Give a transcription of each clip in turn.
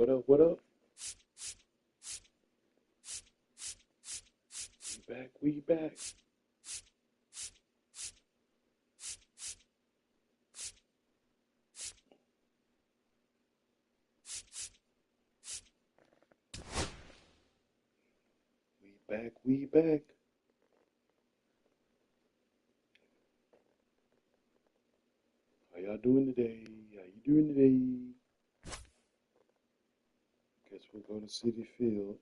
What up? What up? We back. We back. We back. How y'all doing today? How you doing today? Guess we'll go to Citi Field.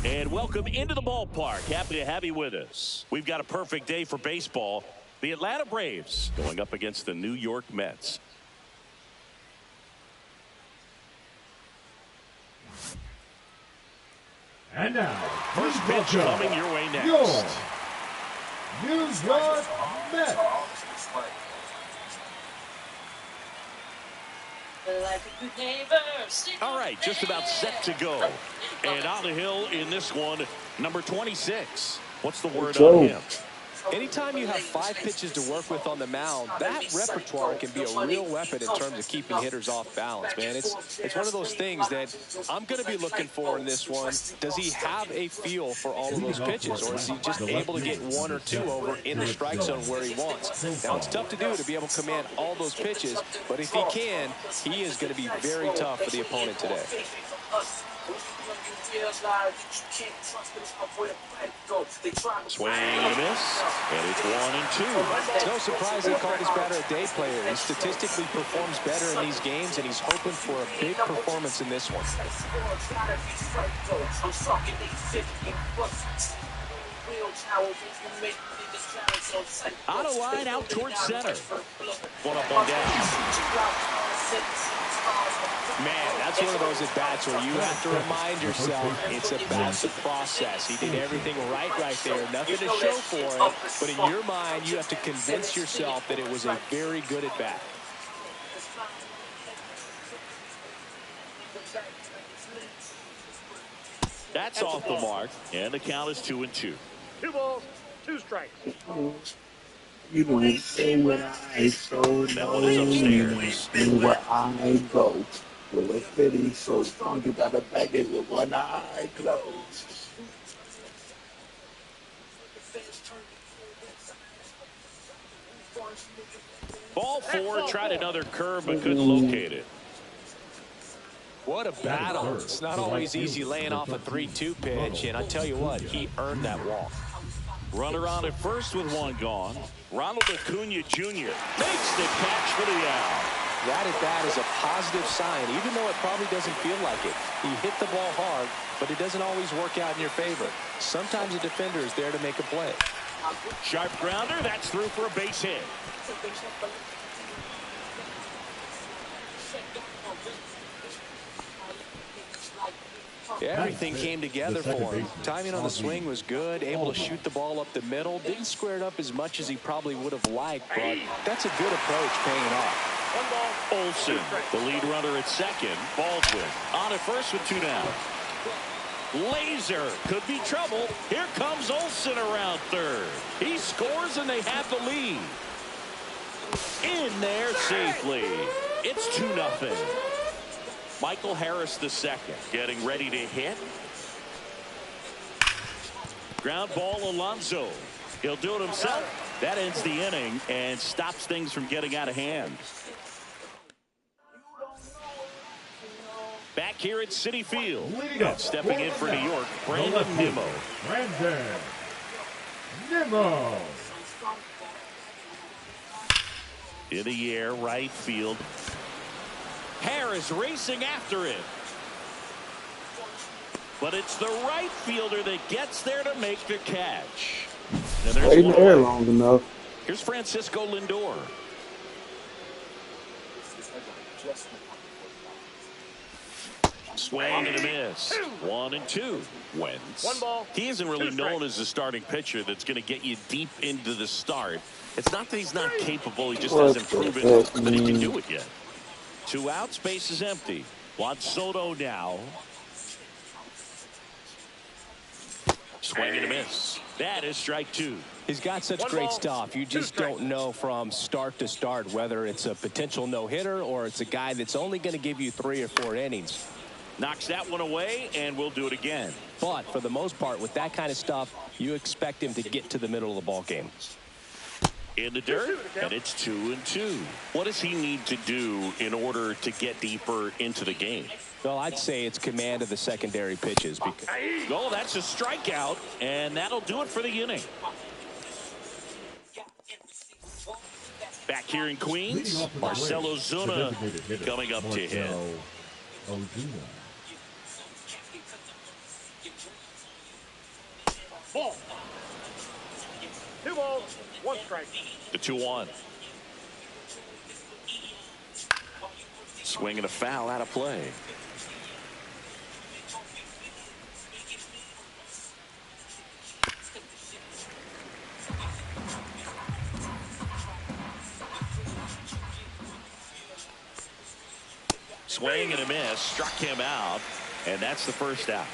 And welcome into the ballpark. Happy to have you with us. We've got a perfect day for baseball. The Atlanta Braves going up against the New York Mets. And now, first pitch coming your way next. New York Mets. All right, just about set to go. And on the hill in this one, number 26. What's the word on him? Anytime you have 5 pitches to work with on the mound, that repertoire can be a real weapon in terms of keeping hitters off balance, man. It's one of those things that I'm going to be looking for in this one. Does he have a feel for all of those pitches, or is he just able to get 1 or 2 over in the strike zone where he wants? Now, it's tough to do to be able to command all those pitches, but if he can, he is going to be very tough for the opponent today. Swing and a miss, and it's 1 and 2. It's no surprise they call this batter a day player. He statistically performs better in these games, and he's hoping for a big performance in this one. Out of line, out towards center. 1 up, 1 down. Man, that's one of those at-bats where you have to remind yourself it's about the process. He did everything right there. Nothing to show for it. But in your mind, you have to convince yourself that it was a very good at-bat. That's off the mark. And the count is 2 and 2. 2 balls, 2 strikes. You don't say what I so know. That is upstairs. And where I go. Well, if it is so strong, you gotta bag it with one eye closed. Ball 4, tried another curve, but couldn't locate it. What a battle. It's not always easy laying off a 3-2 pitch, and I tell you what, he earned that walk. Runner on at first with 1 gone. Ronald Acuna Jr. makes the catch for the out. That at-bat is a positive sign, even though it probably doesn't feel like it. He hit the ball hard, but it doesn't always work out in your favor. Sometimes a defender is there to make a play. Sharp grounder, that's through for a base hit. Everything came together for him. Timing on the swing was good, able to shoot the ball up the middle. Didn't square it up as much as he probably would have liked, but that's a good approach paying off. Olson, the lead runner at second. Baldwin on at first with 2 down. Laser could be trouble. Here comes Olson around third. He scores and they have the lead. In there safely. It's 2-0. Michael Harris II getting ready to hit. Ground ball, Alonso. He'll do it himself. That ends the inning and stops things from getting out of hand. Back here at Citi Field. Stepping in for New York, Brandon Nimmo. Brandon Nimmo. In the air, right field. Harris racing after it. But it's the right fielder that gets there to make the catch. And there's Stay in one the air away. long enough. Here's Francisco Lindor. Swing and a miss. 1-2. Wentz. One ball, He isn't really two known strikes. as a starting pitcher that's going to get you deep into the start. It's not that he's not capable. He just What hasn't the proven heck, that he can man? do it yet. 2 outs. Base is empty. Juan Soto now. Swing and a miss. That is strike 2. He's got such One great ball, stuff. You two just strikes. don't know from start to start whether it's a potential no-hitter or it's a guy that's only going to give you 3 or 4 innings. Knocks that one away, and we'll do it again. But for the most part, with that kind of stuff, you expect him to get to the middle of the ball game. In the dirt, and it's 2-2. What does he need to do in order to get deeper into the game? Well, I'd say it's command of the secondary pitches. Because Oh, that's a strikeout, and that'll do it for the inning. Back here in Leading Queens, off the Marcelo plate, the Zuna designated hitter, coming up to hit. Marcell Ozuna. Ball. 2 balls, 1 strike. The 2-1. Swing and a foul out of play. Swing and a miss, struck him out, and that's the first out.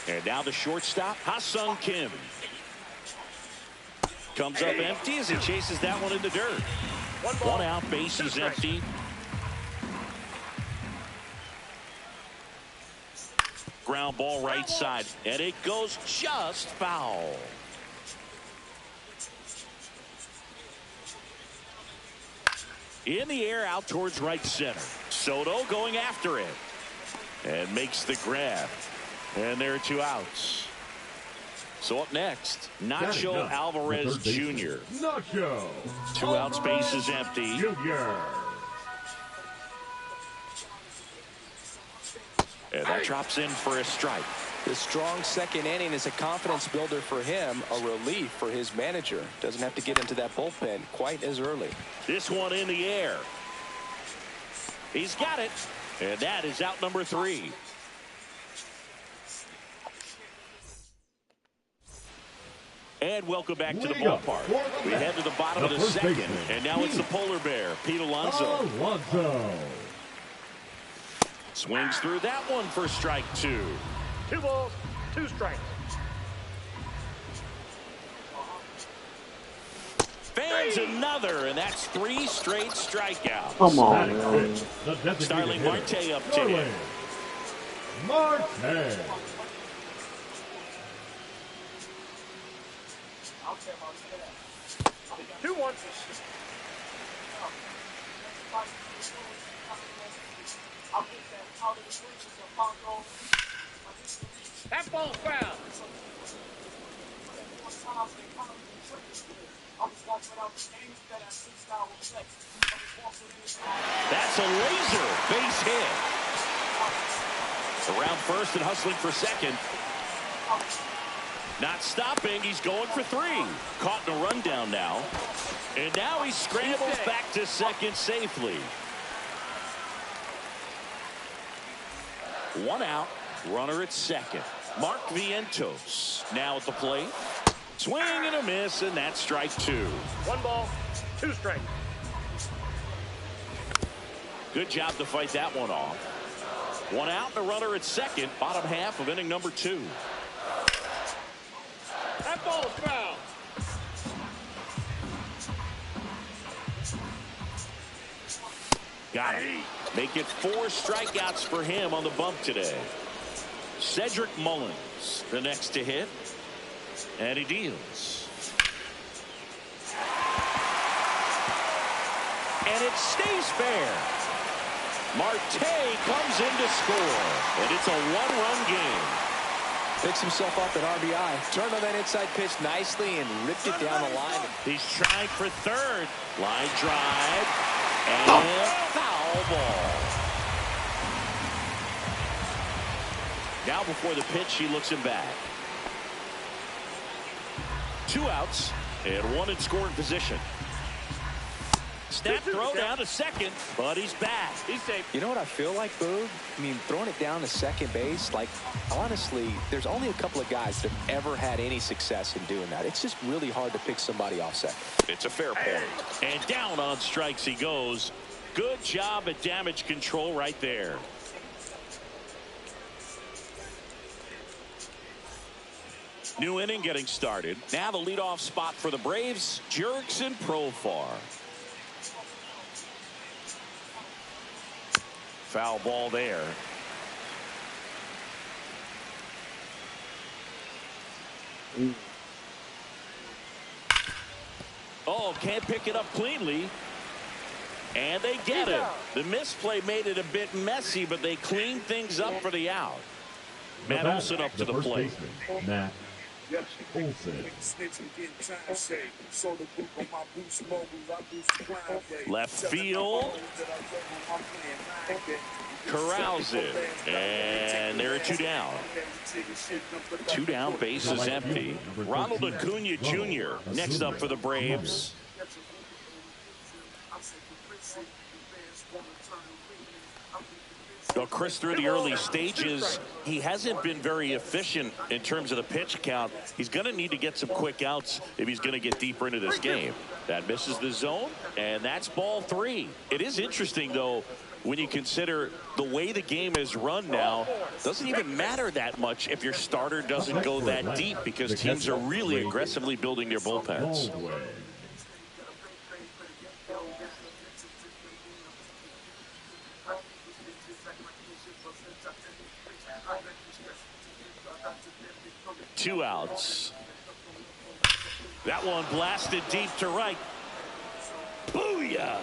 And now the shortstop, Ha-Sung Kim. Comes up empty as he chases that one in the dirt. 1 ball, 1 out, base 2 is strikes. empty. Ground ball right side, and it goes just foul. In the air out towards right center. Soto going after it and makes the grab. And there are 2 outs. So up next, Nacho Batting up, Alvarez the third Jr. baseman, Nacho 2 outs, base is empty. Jr. And that drops in for a strike. the strong second inning is a confidence builder for him, a relief for his manager. Doesn't have to get into that bullpen quite as early. This one in the air. He's got it. And that is out number 3. And welcome back to the Leading up ballpark. for the We head to the bottom of the first second. baseman, And now it's the polar bear, Pete Alonso. Alonso. Swings through that one for strike 2. 2 balls, 2 strikes. Fans another, and that's 3 straight strikeouts. Come on, Batting man. fifth, the designated Starling hitter, Marte up to him. Starling Marte. 2-1. That ball's foul. That's a laser base hit. Around first and hustling for second. Not stopping. He's going for 3. Caught in a rundown now. And now he scrambles back to second safely. 1 out. Runner at second. Mark Vientos now at the plate. Swing and a miss, and that's strike 2. 1 ball, 2 strikes. Good job to fight that one off. 1 out and a runner at second. Bottom half of inning number 2. That ball's foul. Got it. Make it 4 strikeouts for him on the bump today. Cedric Mullins, the next to hit. And he deals. And it stays fair. Marte comes in to score. And it's a 1-run game. Picks himself up at RBI. Turned on that inside pitch nicely and ripped it down the line. He's trying for third. Line drive. And foul ball. Now before the pitch, he looks him back. 2 outs and 1 in scoring position. Snap throw down to second, but he's back. He's safe. You know what I feel like, Boog? I mean, throwing it down to second base, like, honestly, there's only a couple of guys that have ever had any success in doing that. It's just really hard to pick somebody off second. It's a fair point. And down on strikes he goes. Good job at damage control right there. New inning getting started. Now the leadoff spot for the Braves, Jurickson Profar. Foul ball there. Oh, can't pick it up cleanly. And they get it. The misplay made it a bit messy, but they cleaned things up for the out. Matt Olson up to the plate. Matt Olson. Left field. Corrals it. And there are 2 down. 2 down, base is empty. Ronald Acuna Jr. next up for the Braves. Well, Chris, through the early stages, he hasn't been very efficient in terms of the pitch count. He's going to need to get some quick outs if he's going to get deeper into this game. That misses the zone, and that's ball 3. It is interesting, though, when you consider the way the game is run now. Doesn't even matter that much if your starter doesn't go that deep, because teams are really aggressively building their bullpens. Two outs. That one blasted deep to right. Booyah!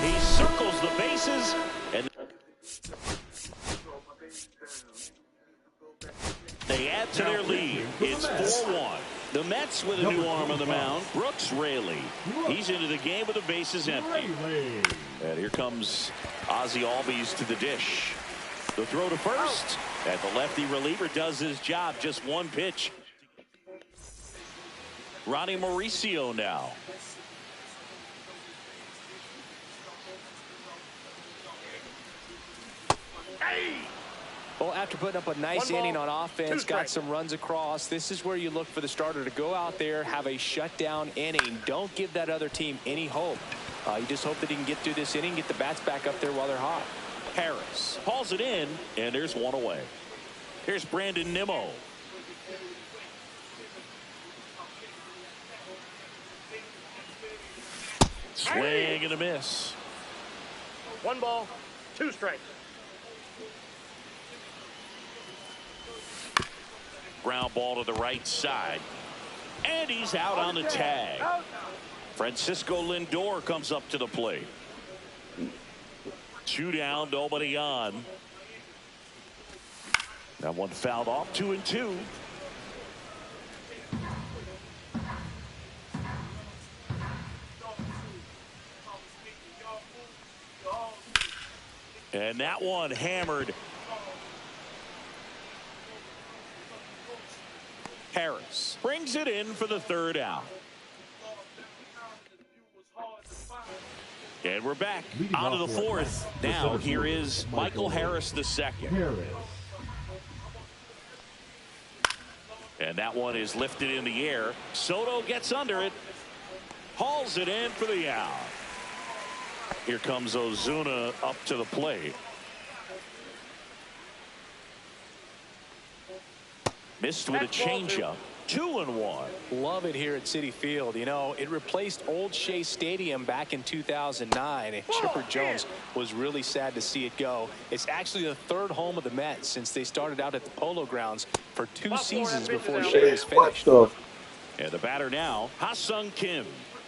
He circles the bases, and they add to their lead. It's 4-1. The Mets with a new arm on the mound, Brooks Raley. He's into the game with the bases empty. And here comes Ozzie Albies to the dish. The throw to first, and the lefty reliever does his job. Just one pitch. Ronnie Mauricio now. Well, after putting up a nice inning on offense, got some runs across, this is where you look for the starter to go out there, have a shutdown inning. Don't give that other team any hope. You just hope that he can get through this inning, get the bats back up there while they're hot. Harris hauls it in, and there's one away. Here's Brandon Nimmo. Swing and a miss. 1 ball, 2 strikes. Ground ball to the right side. And he's out on the tag. Francisco Lindor comes up to the plate. 2 down, nobody on. That one fouled off, 2-2. And that one hammered. Harris brings it in for the 3rd out. And we're back onto the 4th. Now here is Michael Harris II. And that one is lifted in the air. Soto gets under it. Hauls it in for the out. Here comes Ozuna up to the plate. Missed with a changeup. 2-1. Love it here at Citi Field. You know, it replaced Old Shea Stadium back in 2009, and Chipper Jones was really sad to see it go. It's actually the 3rd home of the Mets since they started out at the Polo Grounds for 2 seasons before Shea was finished. And the batter now, Ha-Sung Kim.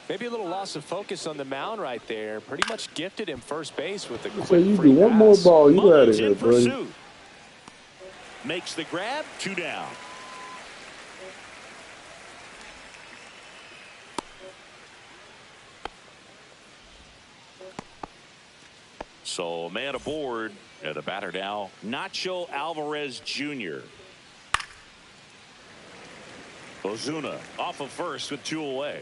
Maybe a little loss of focus on the mound right there. Pretty much gifted him first base with a quick So you free do one pass. more ball, you out of Mullins here, in buddy. pursuit. Makes the grab, 2 down. So a man aboard, and the batter now, Nacho Alvarez Jr. Ozuna off of first with 2 away.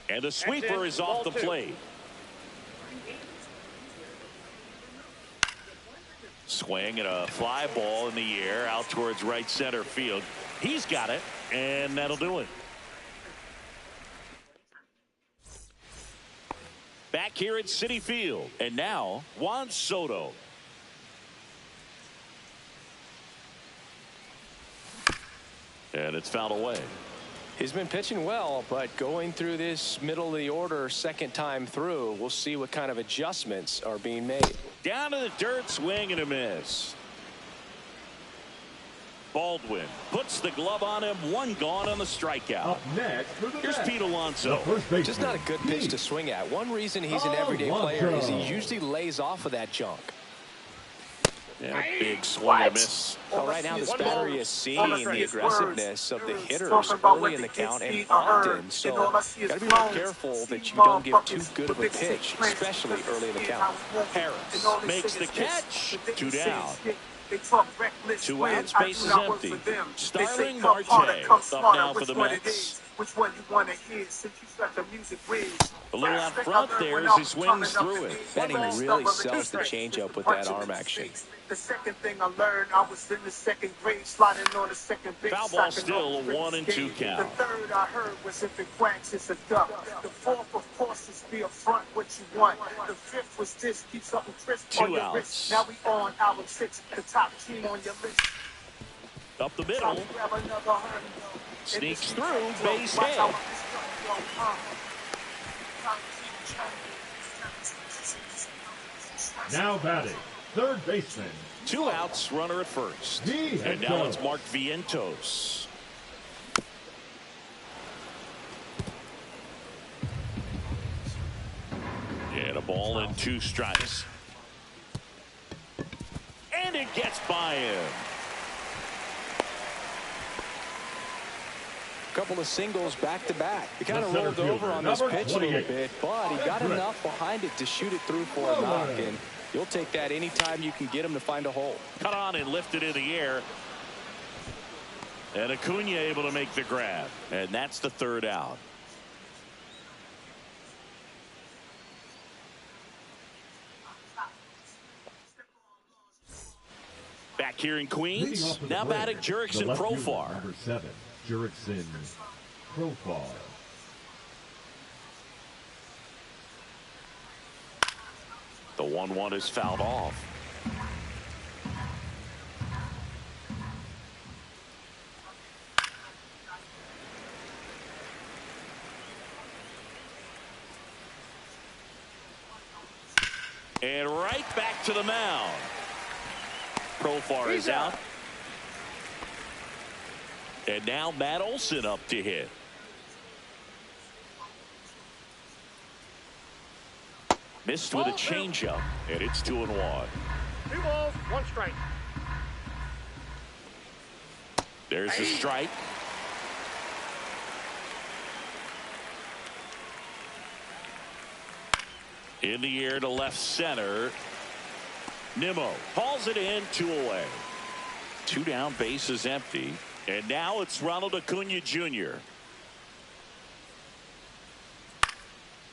And the sweeper is off the plate. Swing and a fly ball in the air out towards right center field. He's got it, and that'll do it. Back here at Citi Field, and now Juan Soto. And it's fouled away. He's been pitching well, but going through this middle of the order second time through, we'll see what kind of adjustments are being made. Down to the dirt, swing and a miss. Baldwin puts the glove on him, 1 gone on the strikeout. Up next for the Here's Mets, Pete Alonso. Just not a good pitch to swing at. One reason he's an everyday player is he usually lays off of that junk. Yeah, big swing and miss. Well, right now, this battery is seeing the aggressiveness of the hitters early in the count and often. So, got to be real careful that you don't give too good of a pitch, especially early in the count. Harris makes the catch. 2 down. 2 outs, base is empty. Starling Marte up now for the Mets. Which one you want to hear since you such a music whiz? A little out front there as he swings through it. Betting really sells the changeup with that arm action. The second thing I learned, I was in the second grade, sliding on the second base. Foul ball still, a 1-2 count. The third I heard was if it quacks, it's a duck. The fourth, of course, is be upfront what you want. The fifth was this, keep something crisp on your wrist. Now we on album 6, the top team on your list. Up the middle. Sneaks through, base hit. Now batting, third baseman. 2 outs, runner at first. And now it's Mark Vientos. And a ball and 2 strikes. And it gets by him. Couple of singles back to back. He kind of rolled over on this pitch a little bit, but he got enough behind it to shoot it through for a knock, and you'll take that anytime you can get him to find a hole. Cut on and lifted in the air. And Acuna able to make the grab, and that's the 3rd out. Back here in Queens, now batting Jurickson Profar. Number 7, Jurickson Profar. The 1-1 is fouled off. And right back to the mound. Profar is out. And now Matt Olson up to hit. Missed with a changeup, and it's 2-1. 2 balls, 1 strike. There's the strike. In the air to left center. Nimmo hauls it in, 2 away. 2 down, base is empty. And now it's Ronald Acuna Jr.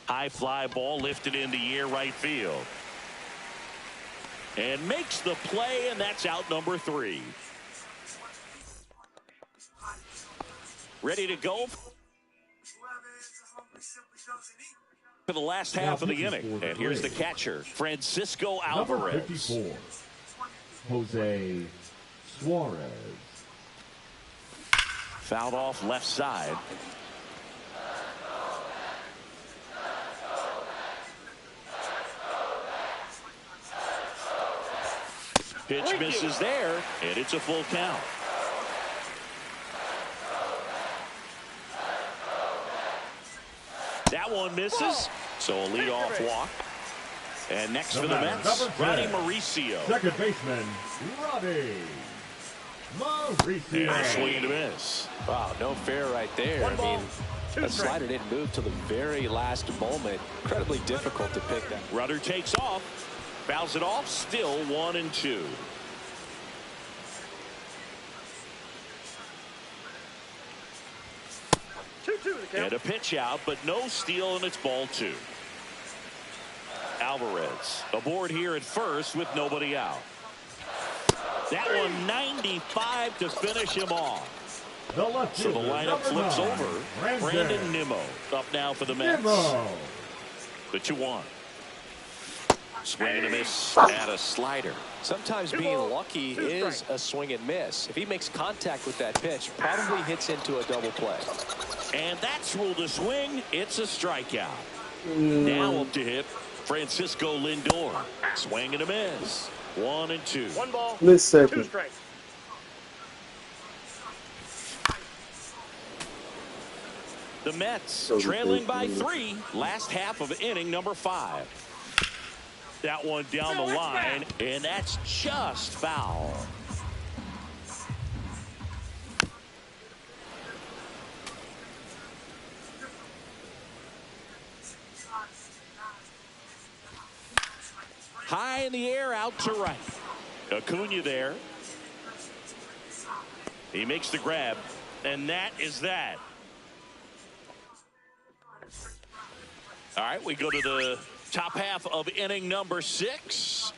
High fly ball lifted in the air right field. And makes the play, and that's out number 3. Ready to go for the last half of the inning. And here's the catcher, Francisco Alvarez. Number 54, Jose Suarez. Fouled off left side. Pitch misses there, and it's a full count. That one misses, so a leadoff walk. And next for the Mets, Ronnie Mauricio. Second baseman, Ronnie. Mauricio. And a swing and a miss. Wow, no fair right there. I mean, that slider didn't move till the very last moment. Incredibly difficult to pick that. Rudder takes off, fouls it off, still 1-2. And a pitch out, but no steal, and it's ball 2. Alvarez aboard here at first with nobody out. That one 95 to finish him off. So the lineup flips over. Brandon Nimmo up now for the Mets. The 2-1. Swing and a miss and a slider. Sometimes being lucky is a swing and miss. If he makes contact with that pitch, probably hits into a double play. And that's ruled a swing. It's a strikeout. Now up to hit Francisco Lindor. Swing and a miss. 1-2. 1 ball. 2 strikes. The Mets trailing by 3. Last half of inning number 5. That one down the line, and that's just foul. High in the air, out to right. Acuna there. He makes the grab, and that is that. All right, we go to the top half of inning number 6.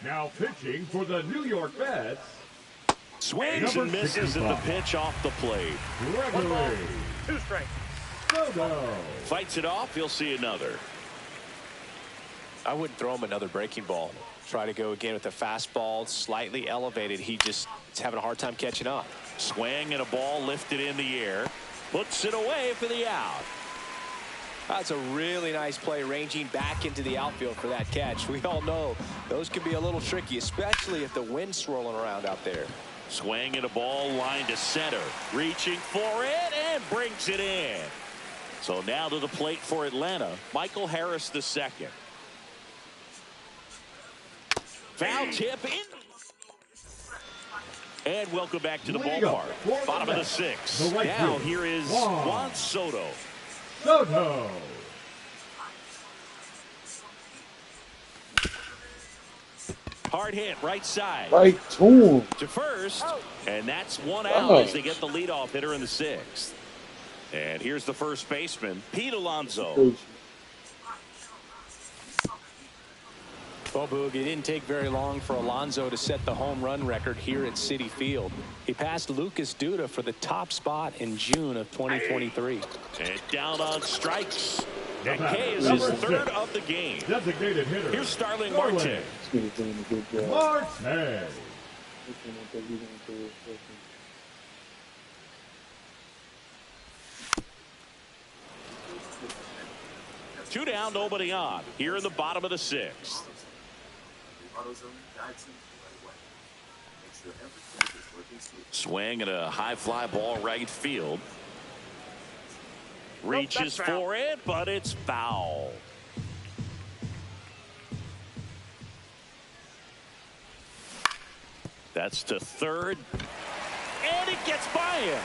Now pitching for the New York Mets. Swings and misses at the pitch off the plate. Gregory 2 strikes. Soto. Fights it off. He'll see another. I wouldn't throw him another breaking ball. Try to go again with a fastball slightly elevated. He just is having a hard time catching up. Swing and a ball lifted in the air. Puts it away for the out. That's a really nice play, ranging back into the outfield for that catch. We all know those can be a little tricky, especially if the wind's swirling around out there. Swing and a ball line to center. Reaching for it and brings it in. So now to the plate for Atlanta, Michael Harris II. Foul tip in. And welcome back to the ballpark. Bottom of the 6th. Now here is Juan Soto. Soto. Hard hit, right side. Right to him. To first, and that's one out as they get the leadoff hitter in the 6th. And here's the first baseman, Pete Alonso. Well, Boog, it didn't take very long for Alonso to set the home run record here at Citi Field. He passed Lucas Duda for the top spot in June of 2023. And down on strikes. And K is his 3rd of the game. Designated hitter. Here's Starling Marte. He's doing a good job. Marte. Two down, nobody on. Here in the bottom of the 6th. Swing and a high fly ball right field. Reaches for it, but it's foul. That's to third. And it gets by him.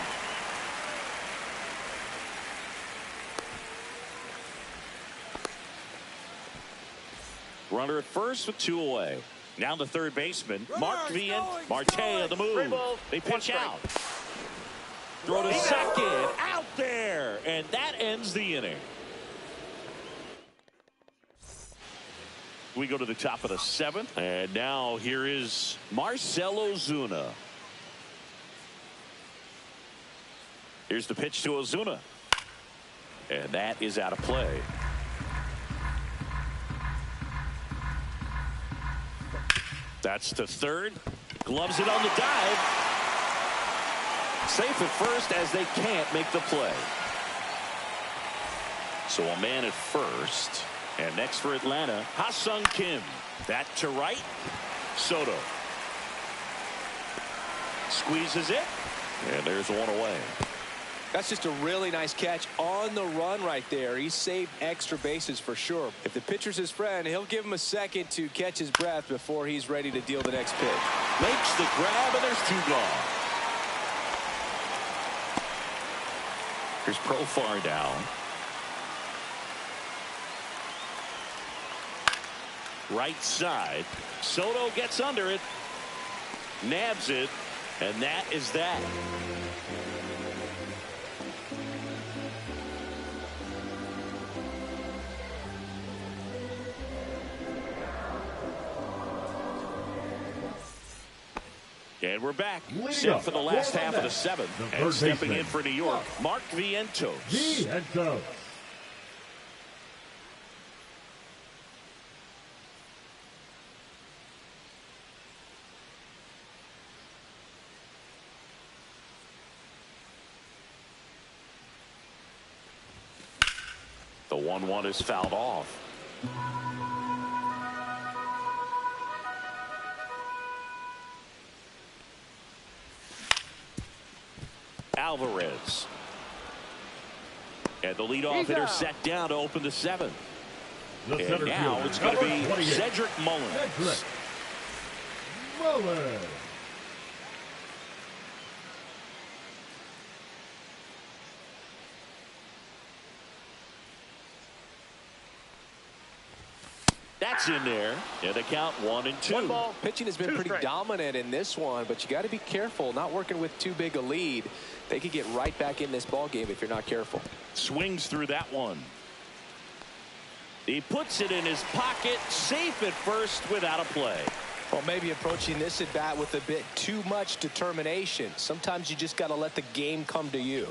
Runner at first with 2 away. Now the third baseman, Mark Vian. Marte on the move. They pitch out. Throw to second. Out there. And that ends the inning. We go to the top of the 7th. And now here is Marcell Ozuna. Here's the pitch to Ozuna. And that is out of play. That's to third. Gloves it on the dive. Safe at first as they can't make the play. So a man at first. And next for Atlanta, Ha-Sung Kim. That to right. Soto. Squeezes it. And there's one away. That's just a really nice catch on the run right there. He saved extra bases for sure. If the pitcher's his friend, he'll give him a second to catch his breath before he's ready to deal the next pitch. Makes the grab, and there's 2 gone. Here's Profar down. Right side. Soto gets under it. Nabs it. And that is that. And we're back. Set for the last half of the 7th. And stepping in for New York, Mark Vientos. Vientos. The 1-1 is fouled off. Alvarez. And the leadoff hitter set down to open the 7th. And now it's going to be Cedric Mullins. Cedric Mullins. That's in there. And the count 1-2. 1 ball. Pitching has been pretty dominant in this one, but you got to be careful. Not working with too big a lead. They could get right back in this ball game if you're not careful. Swings through that one. He puts it in his pocket, safe at first without a play. Well, maybe approaching this at bat with a bit too much determination. Sometimes you just got to let the game come to you.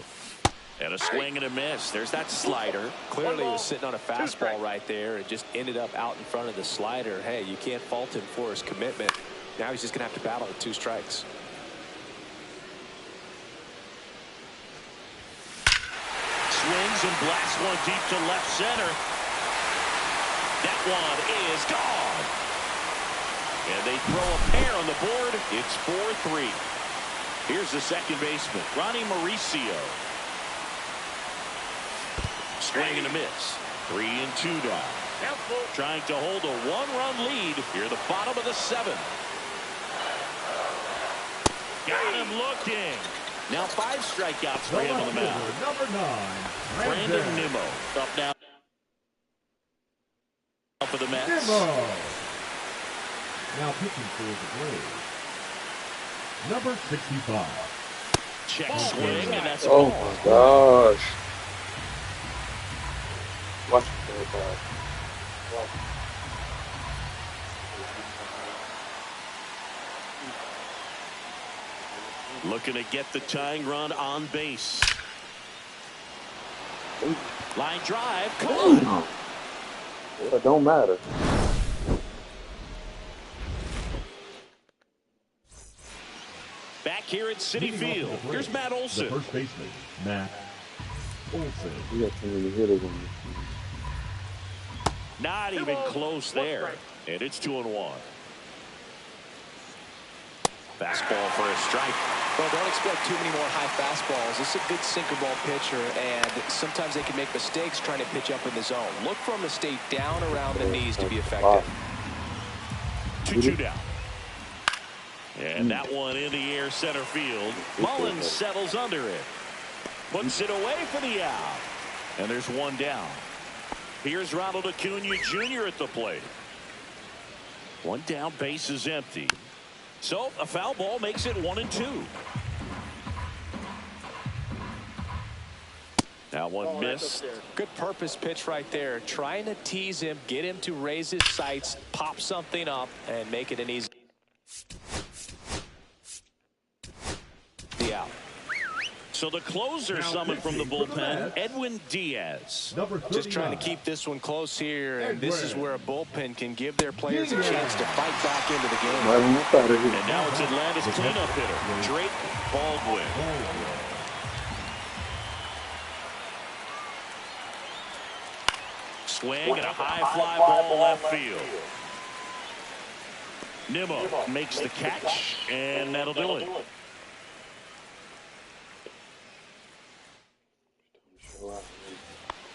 And a swing and a miss. There's that slider. Clearly he was sitting on a fastball right there and just ended up out in front of the slider. Hey, you can't fault him for his commitment. Now he's just going to have to battle with 2 strikes. Swings and blasts one deep to left center. That one is gone. And they throw a pair on the board. It's 4-3. Here's the second baseman, Ronnie Mauricio. Swing and a miss. 3-2 down. Trying to hold a 1-run lead here at the bottom of the 7th. Got him looking. Now 5 strikeouts for him on the mound. Number 9, Brandon Nimmo up now for the Mets. Nimmo. Now pitching for the Braves. Number 65. Check swing, and that's Oh all. my gosh. Watch it go by. Looking to get the tying run on base. Line drive. Come on. It don't matter. Back here at Citi Field. Here's Matt Olson. The first baseman, Matt Olson. You got too many hitters on this team. Not even close there. And it's 2-1. Fastball for a strike. Well, don't expect too many more high fastballs. This is a good sinker ball pitcher, and sometimes they can make mistakes trying to pitch up in the zone. Look for them to stay down around the knees to be effective. 2-2 down. And that one in the air center field. Mullins settles under it. Puts it away for the out. And there's one down. Here's Ronald Acuna Jr. at the plate. One down, base is empty. So a foul ball makes it 1-2. That one missed. Good purpose pitch right there. Trying to tease him, get him to raise his sights, pop something up, and make it an easy out. So the closer summoned from the bullpen, Edwin Diaz. Just trying to keep this one close here, and this is where a bullpen can give their players a chance to fight back into the game. And now it's Atlanta's cleanup hitter, Drake Baldwin. Swing and a high fly ball left field. Nimmo makes the catch, and that'll do it.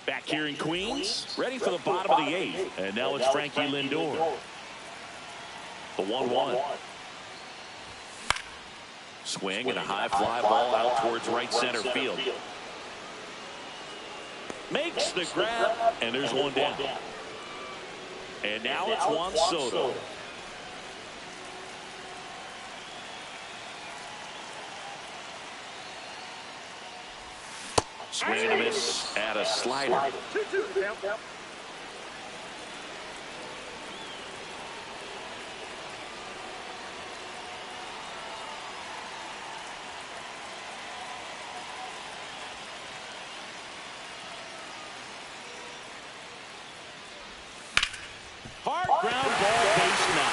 Back here in Queens, ready for the bottom of the 8th. And now it's Frankie Lindor. The 1-1. Swing and a high fly ball out towards right center field. Makes the grab, and there's one down. And now it's Juan Soto. Swing and a miss at a slider. Hard ground ball, base 9.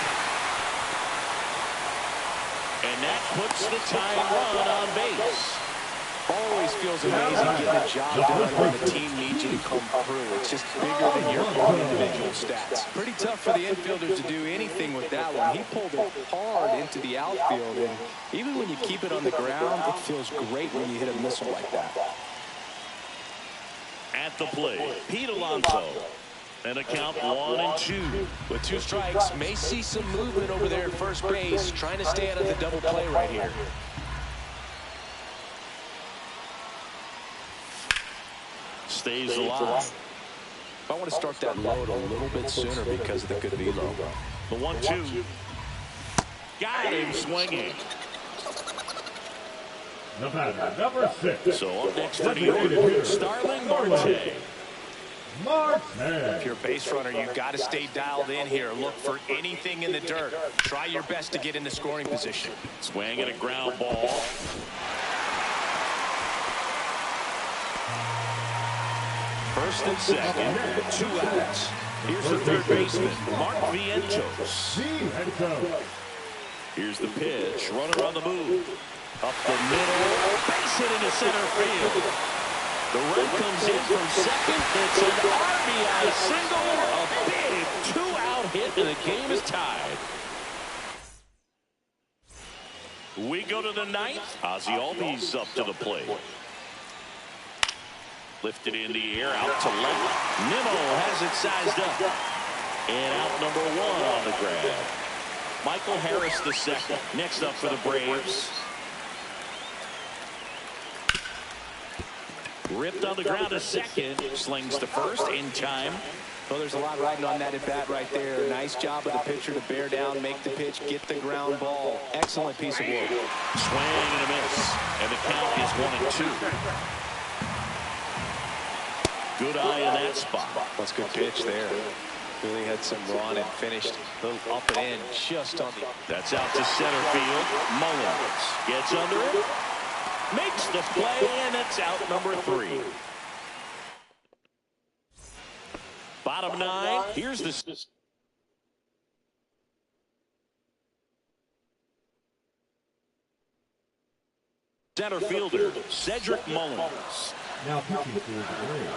And that puts the tying run on base. Always feels amazing getting the job done when the team needs you to come through. It's just bigger than your own individual stats. Pretty tough for the infielders to do anything with that one. He pulled it hard into the outfield, and even when you keep it on the ground, it feels great when you hit a missile like that. At the plate, Pete Alonso. And a count 1-2. With 2 strikes, may see some movement over there at first base, trying to stay out of the double play right here. Stays alive. I want to start that load a little bit sooner because of the good velo. The 1-2. Got him swinging. The batter, number 6. So up next for the order, Starling Marte. If you're a base runner, you've got to stay dialed in here. Look for anything in the dirt. Try your best to get in the scoring position. Swing and a ground ball. First and second, 2 outs. Here's the third baseman, Mark Vientos. Here's the pitch, runner on the move. Up the middle, base hit into center field. The run comes in from second. It's an RBI single, a big 2-out hit, and the game is tied. We go to the 9th. Ozzie Albies up to the plate. Lifted in the air, out to left. Nimmo has it sized up. And out number 1 on the grab. Michael Harris the second. Next up for the Braves. Ripped on the ground to second. Slings to first in time. Well, there's a lot riding on that at bat right there. Nice job of the pitcher to bear down, make the pitch, get the ground ball. Excellent piece of work. Swing and a miss. And the count is 1-2. Good eye in that spot. That's a good pitch there. Really had some run and finished a little up and in just on the... That's out to center field. Mullins gets under it. Makes the play, and it's out number 3. Bottom 9. Here's the... Center fielder, Cedric Mullins. Now pitching for the Braves.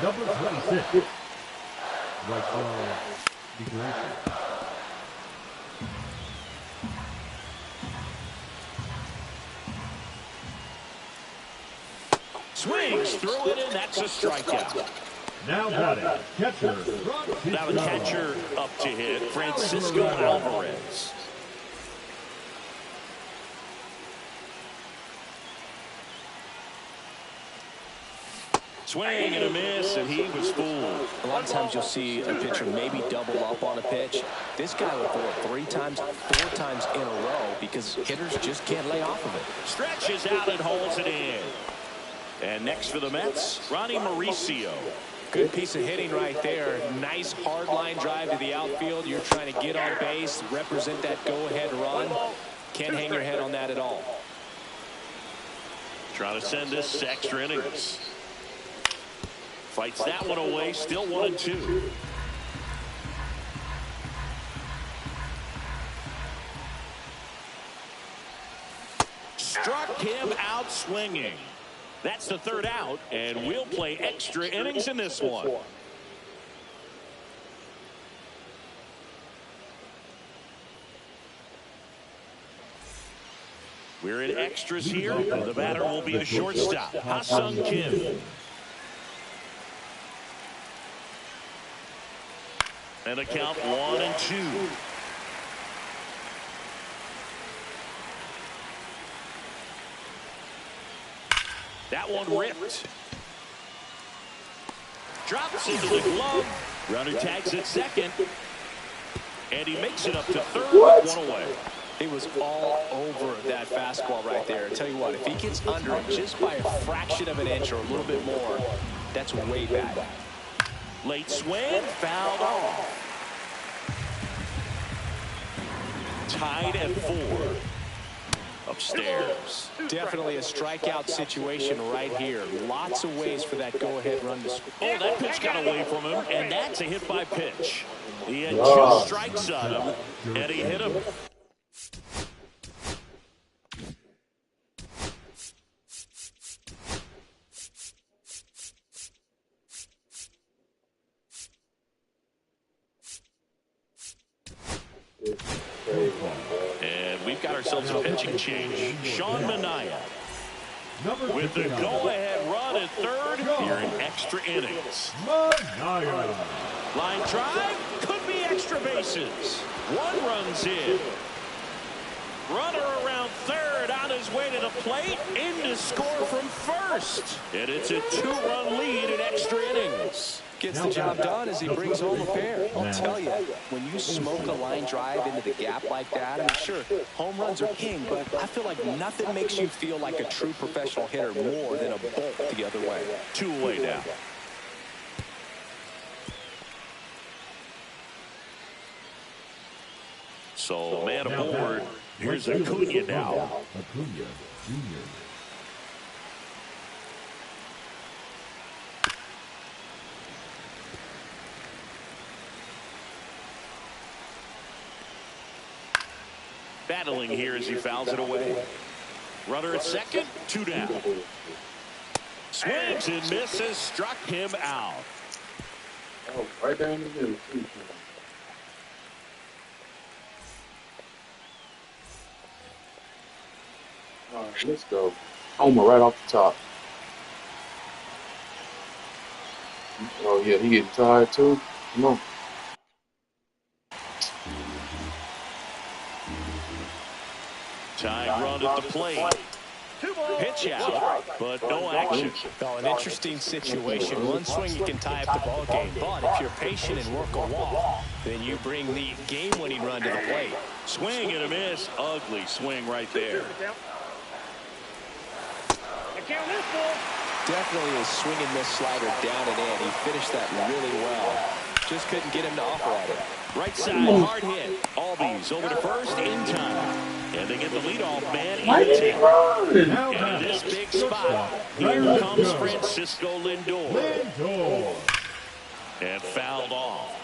Number 26. Raisel Iglesias. Swings through it, and that's a strikeout. Now batting, catcher. Now the catcher up to hit, Francisco Alvarez. Swing and a miss, and he was fooled. A lot of times you'll see a pitcher maybe double up on a pitch. This guy will throw it 3 times, 4 times in a row because hitters just can't lay off of it. Stretches out and holds it in. And next for the Mets, Ronnie Mauricio. Good piece of hitting right there. Nice hard line drive to the outfield. You're trying to get on base, represent that go-ahead run. Can't hang your head on that at all. Trying to send this to extra innings. Fights that one away, still 1-2. Struck him out swinging. That's the third out, and we'll play extra innings in this one. We're in extras here. The batter will be the shortstop, Ha-Seong Kim. And the count 1-2. That one ripped. Drops into the glove. Runner tags at second. And he makes it up to third with one away. He was all over that fastball right there. I tell you what, if he gets under it just by a fraction of an inch or a little bit more, that's way bad. Late swing, fouled off. Tied at 4. Upstairs. Definitely a strikeout situation right here. Lots of ways for that go-ahead run to score. Oh, that pitch got away from him, and that's a hit by pitch. He had 2 strikes on him, and he hit him. And we've got ourselves a pitching change. Sean Manaea with the go-ahead run at third here in extra innings. Line drive, could be extra bases. 1 run's in. Runner around third on his way to the plate, in to score from first. And it's a 2-run lead in extra innings. Gets the job done as he brings home a pair. I'll tell you, when you smoke a line drive into the gap like that, I'm sure home runs are king, but I feel like nothing makes you feel like a true professional hitter more than a bolt the other way. 2 away now. So, man aboard. Here's Acuna now. Acuna Jr. Battling here as he fouls it away. Runner at second, 2 down. Swings and misses, struck him out. Oh, right there in the middle, too. All right, let's go. Homer right off the top. Oh, yeah, he getting tired, too. Come on. Tying run at the plate. Pitch out, but no action. Oh, an interesting situation. One swing you can tie up the ball game, but if you're patient and work a walk, then you bring the game-winning run to the plate. Swing and a miss. Ugly swing right there. Definitely a swing and miss slider down and in. He finished that really well. Just couldn't get him to offer at it. Right side, hard hit. Albies over to first in time. And they get the leadoff man in 10. And in this big spot, here comes Francisco Lindor. And fouled off.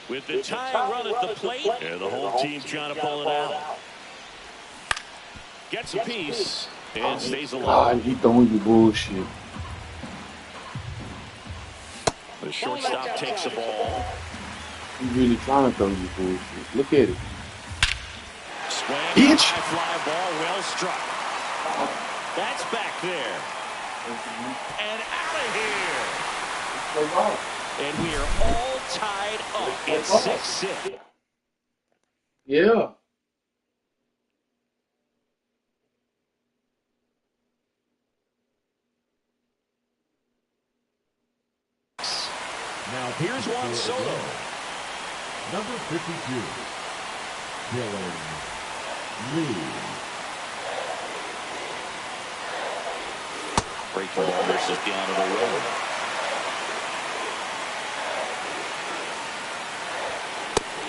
With the tying run at the plate, and the whole team trying to pull it out. Gets a piece and stays alive. God, he throwing you bullshit. The shortstop takes the ball. He's really trying to throw you bullshit. Look at it. Swing, Bitch. high fly ball, well struck. That's back there. And out of here. And we are all tied up at 6-6. Yeah. Now Here's Juan Soto. Number 52, Dylan Lee. Breaking ball versus down to the road.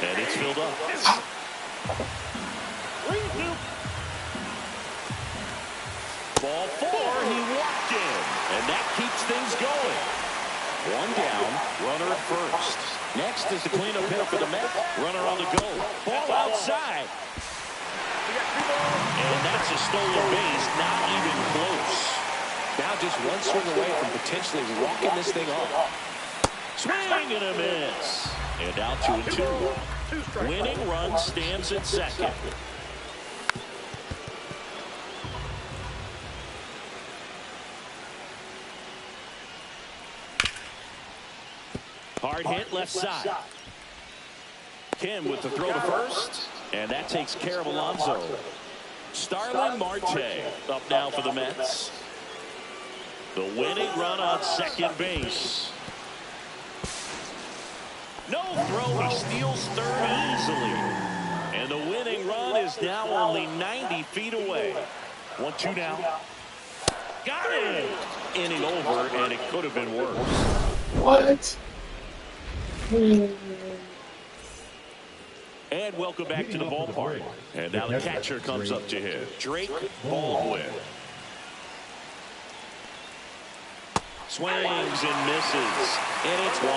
And it's filled up. Ball 4, he walked in. And that keeps things going. 1 down, runner at first. Next is the cleanup hitter for the Mets. Runner on the go. Ball outside. And that's a stolen base, not even close. now just one swing away from potentially walking this thing off. Swing and a miss. And out 2-2. Winning run stands at second. Hard hit left side. Kim with the throw to first. And that takes care of Alonso. Starling Marte up now for the Mets. The winning run on second base. No throw. He steals third easily. And the winning run is now only 90 feet away. 1-2 now. Got it. Inning over, and it could have been worse. What? And welcome back to the ballpark. And now the catcher comes up to hit. Drake Baldwin. Swings and misses. And it's 1-2.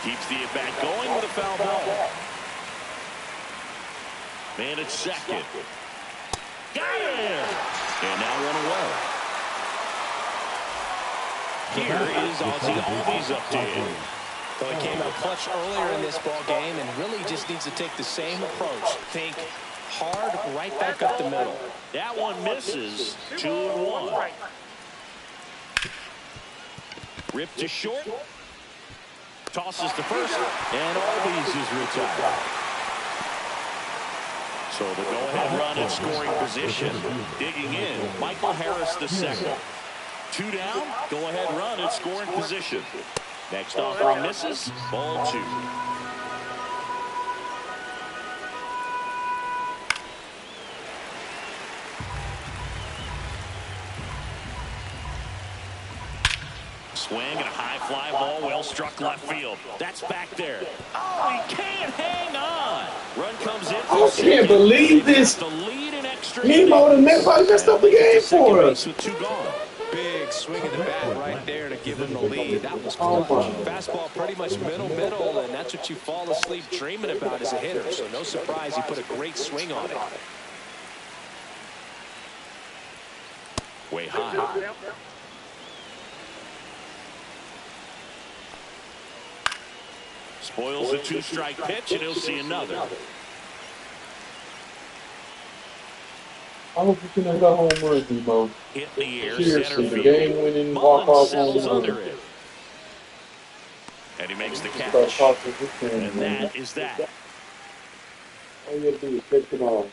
Keeps the at-bat going with a foul ball. Man at second. Got it! And now one away. Here is Ozzie Albies up to him. So he came out clutch earlier in this ball game and really just needs to take the same approach. Think hard right back up the middle. That one misses. 2-1. Ripped to short. Tosses to first. And Albies is retired. So the go-ahead run in scoring position. Digging in, Michael Harris the second. 2 down, go-ahead run in scoring position. Next offering misses, ball 2. Swing and a high fly ball, well struck left field. That's back there. Oh, he can't hang on. Run comes in. I can't believe this. The lead in extra Nemo, the Mets probably messed up the game for us. With 2 gone. Big swing of the bat right there to give him the lead. That was clutch. Fastball pretty much middle, and that's what you fall asleep dreaming about as a hitter. So no surprise he put a great swing on it. Way high. Spoils the 2-strike pitch, and he'll see another. I hope you can hit a home run, Nemo. Hit in the air, Seriously, center the field. game-winning Mullins walk-off settles home under run. it. And he makes the Start catch. talking to this And man. that is that. All you gotta do is take it off.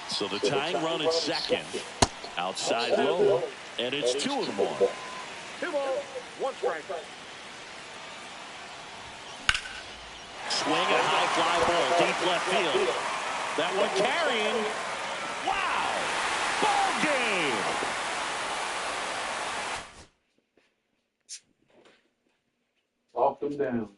So the tying run at second. Outside low. And it's 2-1. 2 balls, 1 strike. Swing and a high fly ball deep left field. That one carrying. Wow! Ball game! Talk them down.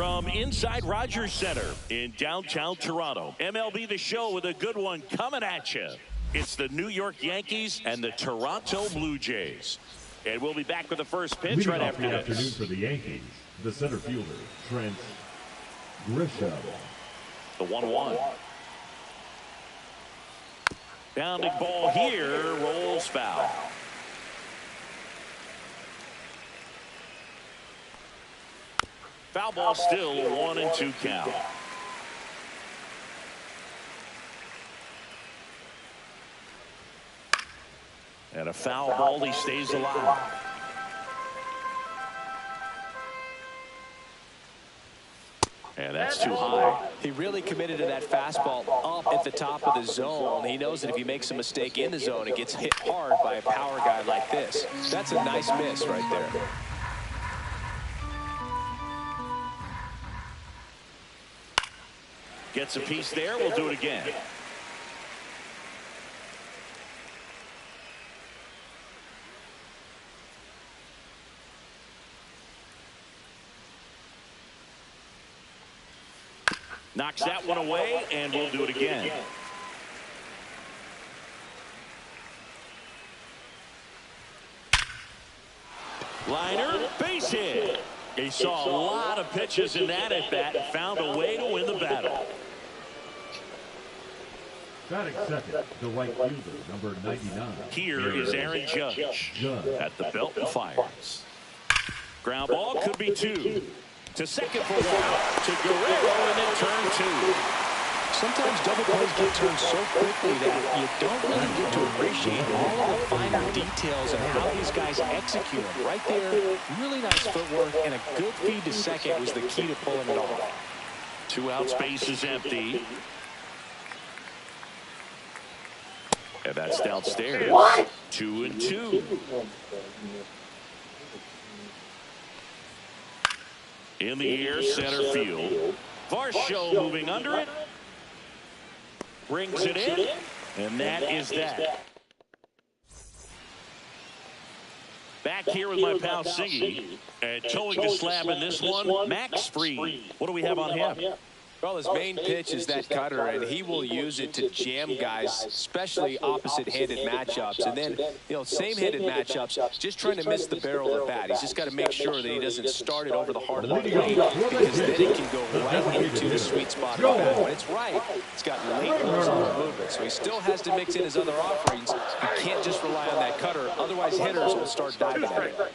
From inside Rogers Center in downtown Toronto, MLB The Show with a good one coming at you. It's the New York Yankees and the Toronto Blue Jays. And we'll be back with the first pitch right after this. Afternoon for the Yankees, the center fielder, Trent Grisham. The 1-1. Bounding ball here, rolls foul. Foul ball still, 1-2 count. And a foul ball, he stays alive. And that's too high. He really committed to that fastball up at the top of the zone. He knows that if he makes a mistake in the zone, it gets hit hard by a power guy like this. That's a nice miss right there. Gets a piece there. We'll do it again. Knocks that one away, and we'll do it again. Liner, base hit. He saw a lot of pitches in that at bat and found a way to win the battle. Batting second, the right fielder, number 99. Here is Aaron Judge at the belt and fires. Ground ball could be 2. To second for 1. To Guerrero, and then turn 2. Sometimes double plays get turned so quickly that you don't really get to appreciate all of the finer details of how these guys execute them. Right there, really nice footwork, and a good feed to second was the key to pulling it off. 2 outs, base is empty. And that's downstairs. 2-2. In the air, center field. Varsho moving under it. Brings it in. And that is that. Back here with my pal Siggy. And towing the slab in this one, Max Fried. What do we have on him? Well, his main pitch is that cutter, and he will use it to jam guys, especially opposite-handed matchups. And then, same-handed matchups, just trying to miss the barrel of the bat. He's just got to make sure that he doesn't start it over the heart of the plate, because then it can go right into the sweet spot of the bat. When it's right, it's got late horizontal movement, so he still has to mix in his other offerings. He can't just rely on that cutter, otherwise hitters will start diving at him.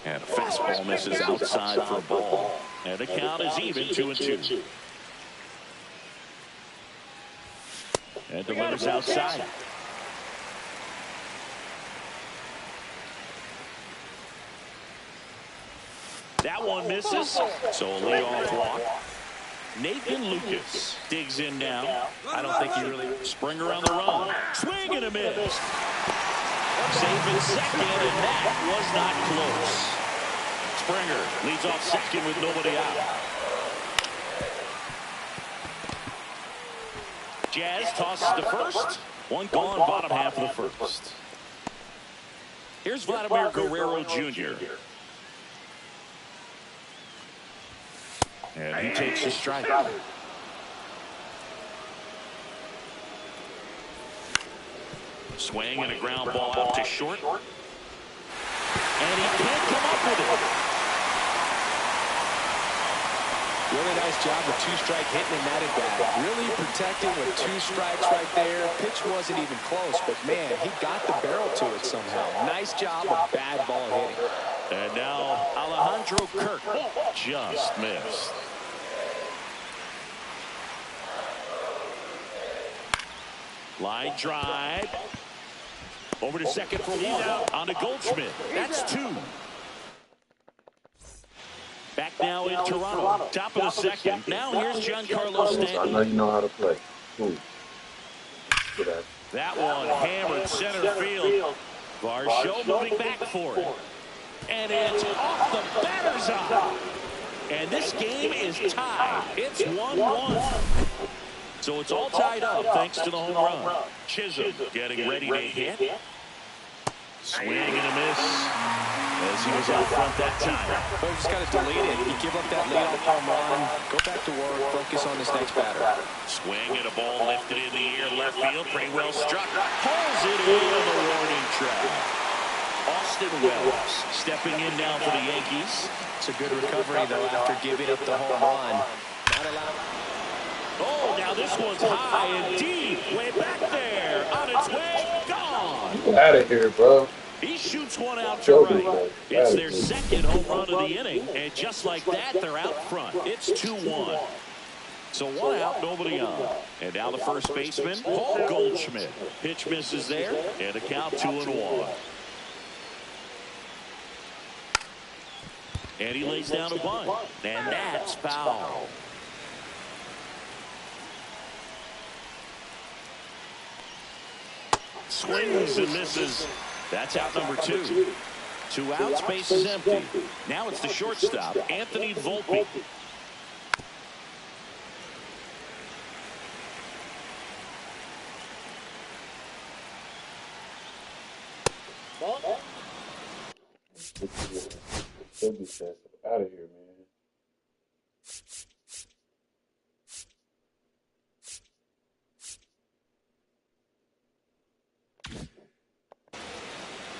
And a fastball misses outside for a ball. And the count is even, 2-2. And delivers outside. That one misses. So a leadoff walk. Nathan Lucas digs in now. I don't think he really. Springer on the run. Swing and a miss. Safe in second, and that was not close. Springer leads off second with nobody out. Jazz tosses to first. One gone, bottom half of the first. Here's Vladimir Guerrero Jr. And he takes a strike. Swing and a ground ball out to short. And he can't come up with it. Really nice job with 2-strike hitting in that at bat. Really protecting with 2 strikes right there. Pitch wasn't even close, but man, he got the barrel to it somehow. Nice job of bad ball hitting. And now Alejandro Kirk just missed. Line drive. Over to second for 1. On to Goldschmidt. That's 2. Back now in Toronto. Top of the second. Now here's Giancarlo Stanton. I know you know how to play. That one hammered center field. Varsho moving back for it. And it's off the batter's eye. And this game is tied. It's 1-1. So it's all tied up thanks to the home run. Chisholm getting ready to hit. Swing and a miss as he was out front that time. Well, just got to delete it. You give up that leadoff home run. Go back to work. Focus on this next batter. Swing and a ball lifted in the air, left field, pretty well struck. Pulls it in on the warning track. Austin Wells stepping in now for the Yankees. It's a good recovery, though, after giving up the home run. Not allowed. Oh, now this one's high and deep. Way back there. On its way. Gone. Get out of here, bro. He shoots one out to right. It's their second home run of the inning. And just like that, they're out front. It's 2-1. So one out, nobody on. And now the first baseman, Paul Goldschmidt. Pitch misses there, and a count 2-1. And he lays down a bunt. And that's foul. Swings and misses. That's out number 2. 2 outs, base is empty. Now it's the shortstop, Anthony Volpe. Out of here, man.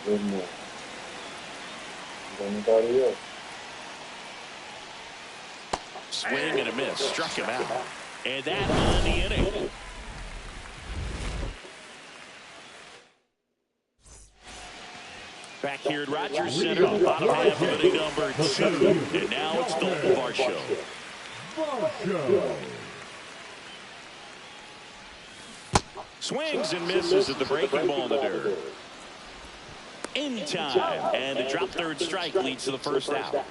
Good more. Anybody else? Swing and a miss. Struck him out. And that on the inning. Back here at Rogers Center, bottom half of inning number 2. And now it's Dalton Varsho. Swings and misses at the breaking ball in the dirt. In time, and a drop third strike leads to the first out.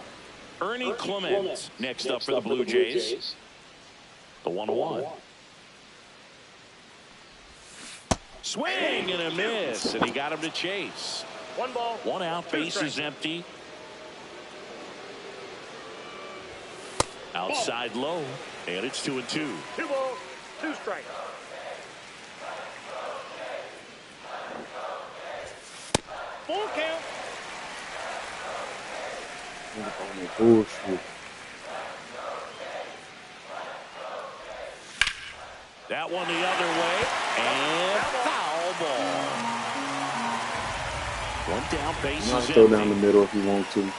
Ernie Clement next up for the Blue Jays. The 1-1. Swing and a miss, and he got him to chase. 1 ball. 1 out, base is empty. Outside low, and it's 2-2. 2 balls, 2 strikes. Full count. Bullshit. That one the other way, and foul ball. 1 down, base is empty. Throw down the middle if you want to.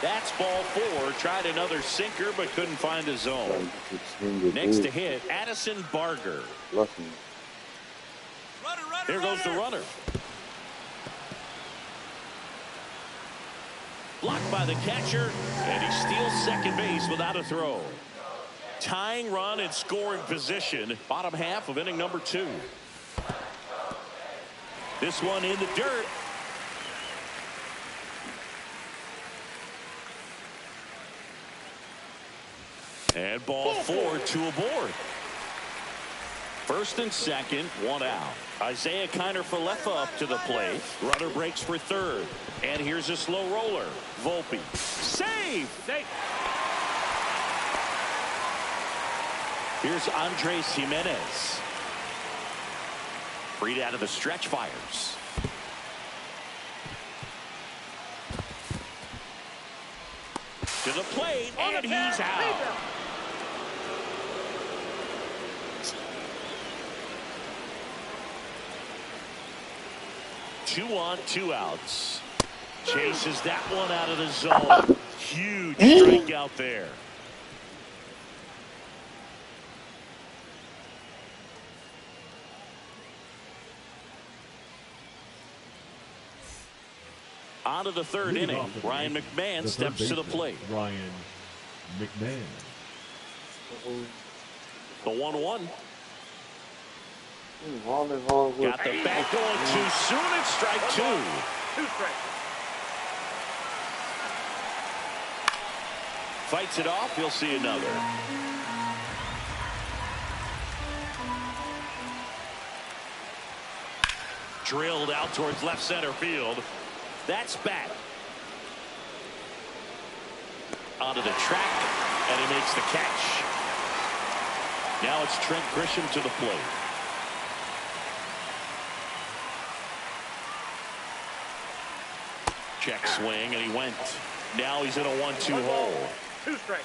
That's ball 4. Tried another sinker, but couldn't find a zone. Next to hit, Addison Barger. There goes the runner. Blocked by the catcher, and he steals second base without a throw. Tying run in scoring position, bottom half of inning number 2. This one in the dirt. And ball 4, 2 aboard. First and second, 1 out. Isaiah Kiner-Falefa up to the plate. Runner breaks for third. And here's a slow roller. Volpe. Save! Here's Andres Jimenez. Freed out of the stretch, fires. To the plate, and he's out. Two on, 2 outs. Chases that one out of the zone. Huge strikeout there. On to the third inning. Ryan McMahon steps to the plate. Ryan McMahon. The 1-1. Got Got the bat going too soon. It's strike 2. 2 strikes. Fights it off. He'll see another. Drilled out towards left center field. That's back. Onto the track, and he makes the catch. Now it's Trent Grisham to the plate. Check swing, and he went. Now he's in a 1-2 hole. 2 strikes.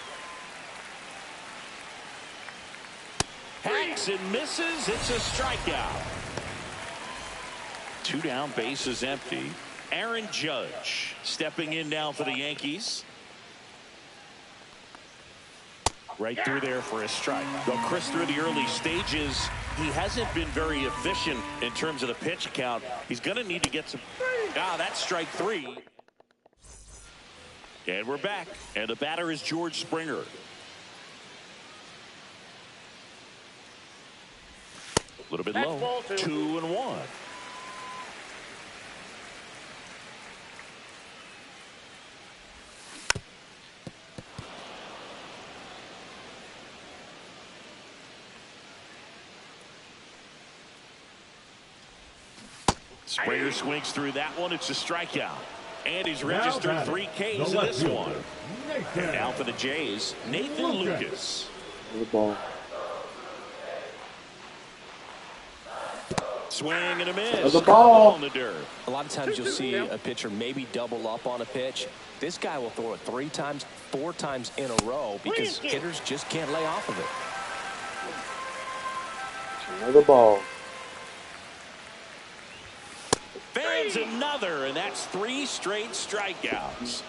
Hacks and misses. It's a strikeout. 2 down, base is empty. Aaron Judge stepping in now for the Yankees. Right through there for a strike. Well, Chris, through the early stages, he hasn't been very efficient in terms of the pitch count. He's going to need to get some. That's strike 3. And we're back. And the batter is George Springer. A little bit low. 2-1. Springer swings through that one. It's a strikeout. And he's registered 3 Ks in this one. And now for the Jays, Nathan Lucas. The ball. Swing and a miss. The ball. In the dirt. A lot of times you'll see a pitcher maybe double up on a pitch. This guy will throw it 3 times, 4 times in a row because hitters just can't lay off of it. Another ball. Fans another, and that's 3 straight strikeouts.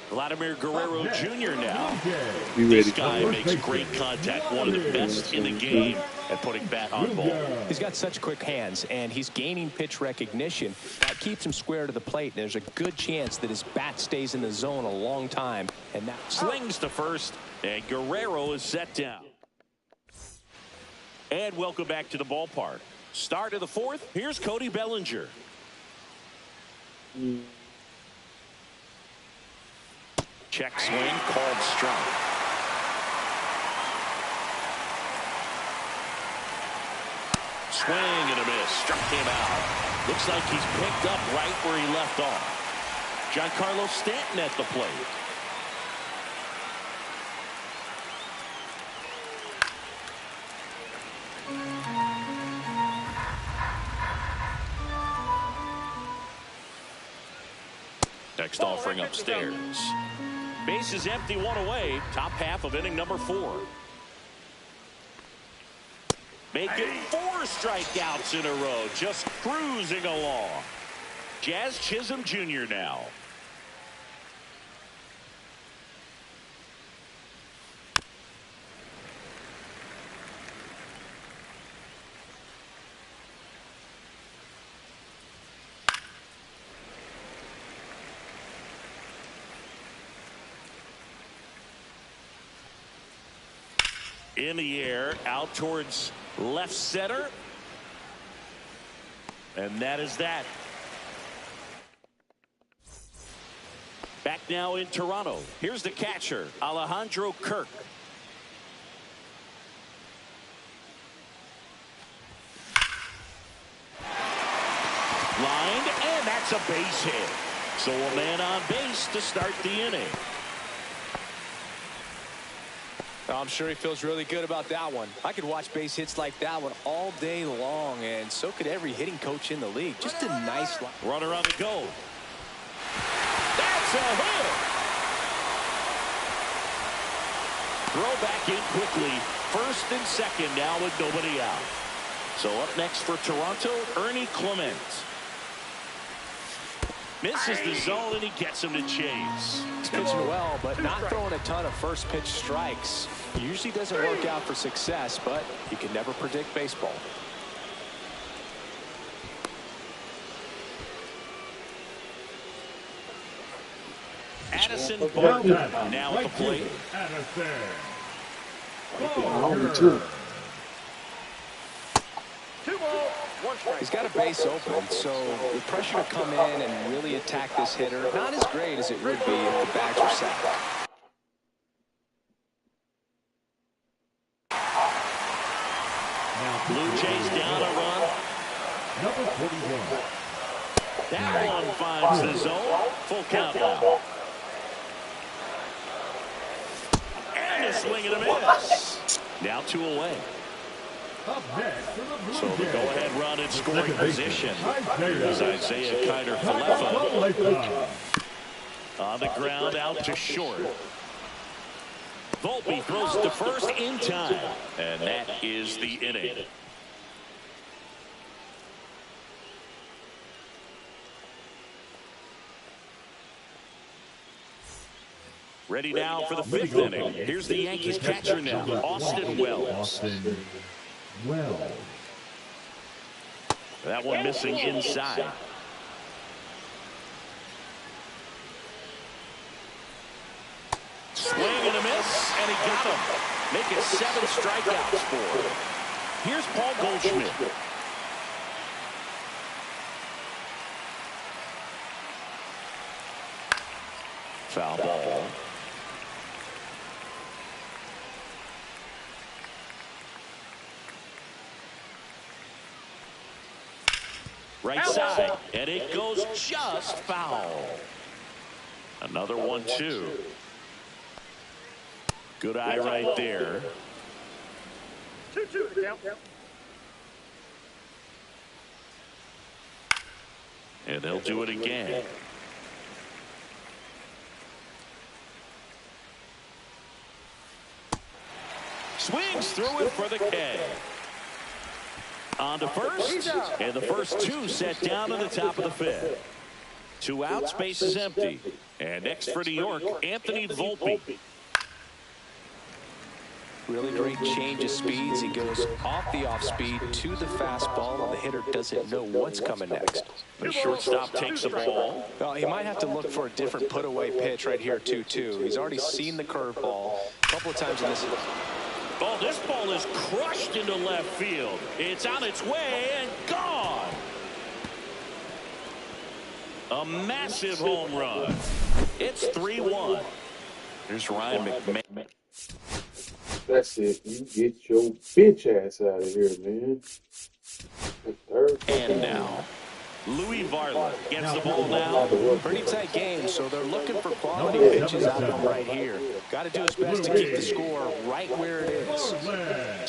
Vladimir Guerrero Jr. now. This guy makes great contact. One of the best in the game at putting bat on ball. He's got such quick hands, and he's gaining pitch recognition. That keeps him square to the plate. There's a good chance that his bat stays in the zone a long time. And that slings to first, and Guerrero is set down. And welcome back to the ballpark. Start of the 4th. Here's Cody Bellinger. Check swing, called strike. Swing and a miss. Struck him out. Looks like he's picked up right where he left off. Giancarlo Stanton at the plate. Next offering upstairs. Base is empty, 1 away. Top half of inning number 4. Making 4 strikeouts in a row. Just cruising along. Jazz Chisholm Jr. now. In the air, out towards left center. And that is that. Back now in Toronto. Here's the catcher, Alejandro Kirk. Lined, and that's a base hit. So a man on base to start the inning. I'm sure he feels really good about that one. I could watch base hits like that one all day long, and so could every hitting coach in the league. Just a nice runner on the go. That's a hit. Throw back in quickly. First and second now with nobody out. So up next for Toronto, Ernie Clement. Misses the zone, and he gets him to chase. He's pitching well, but not throwing a ton of first pitch strikes. Usually doesn't work out for success, but you can never predict baseball. Addison Barton now at the plate. He's got a base open, so the pressure to come in and really attack this hitter, not as great as it would be if the bags are set. Blue Jays down a run. Number 41. That one finds the zone. Full count now. And a swing and a miss. Now 2 away. Up next for the Blue So the Jays, go-ahead run in scoring second baseman, position Isaiah is Isaiah Kiner-Falefa Falefa. on the ground out to short. Volpe throws to first in time, and that is the inning. Ready now for the fifth inning. Here's the Yankees catcher now, Austin Wells. Austin Wells. That one missing inside. Swing and a miss, and he got him. Make it 7 strikeouts for him. Here's Paul Goldschmidt. Foul ball. Right side, and it goes just foul. Another 1-2. Good eye right there. 2-2 the count. And they'll do it again. Swings through it for the K. On to first, and the first 2 set down to the top of the fifth. 2 outs, base is empty. And next for New York, Anthony Volpe. Really great change of speeds. He goes off the off speed to the fastball, and the hitter doesn't know what's coming next. The shortstop takes the ball. Well, he might have to look for a different put-away pitch right here, 2-2. He's already seen the curveball a couple of times in this. Oh, this ball is crushed into left field. It's on its way and gone. A massive home run. It's 3-1. Here's Ryan McMahon. That's it. You get your bitch ass out of here, man. And now, Louis Varla gets the ball now. Pretty tight game, so they're looking for quality pitches out of him right here. Got to do his best to keep the score right where it is.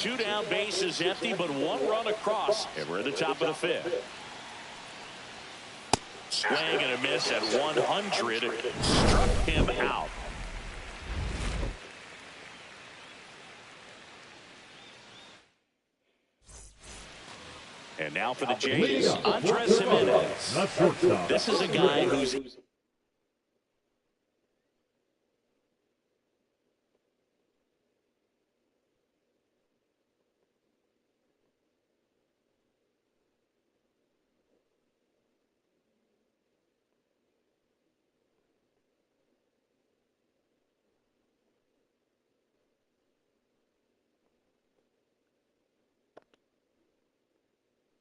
2 down, bases empty, but 1 run across, and we're at the top of the fifth. Swing and a miss at 100. Struck him out. And now for the Jays, Andres Gimenez. This is a guy who's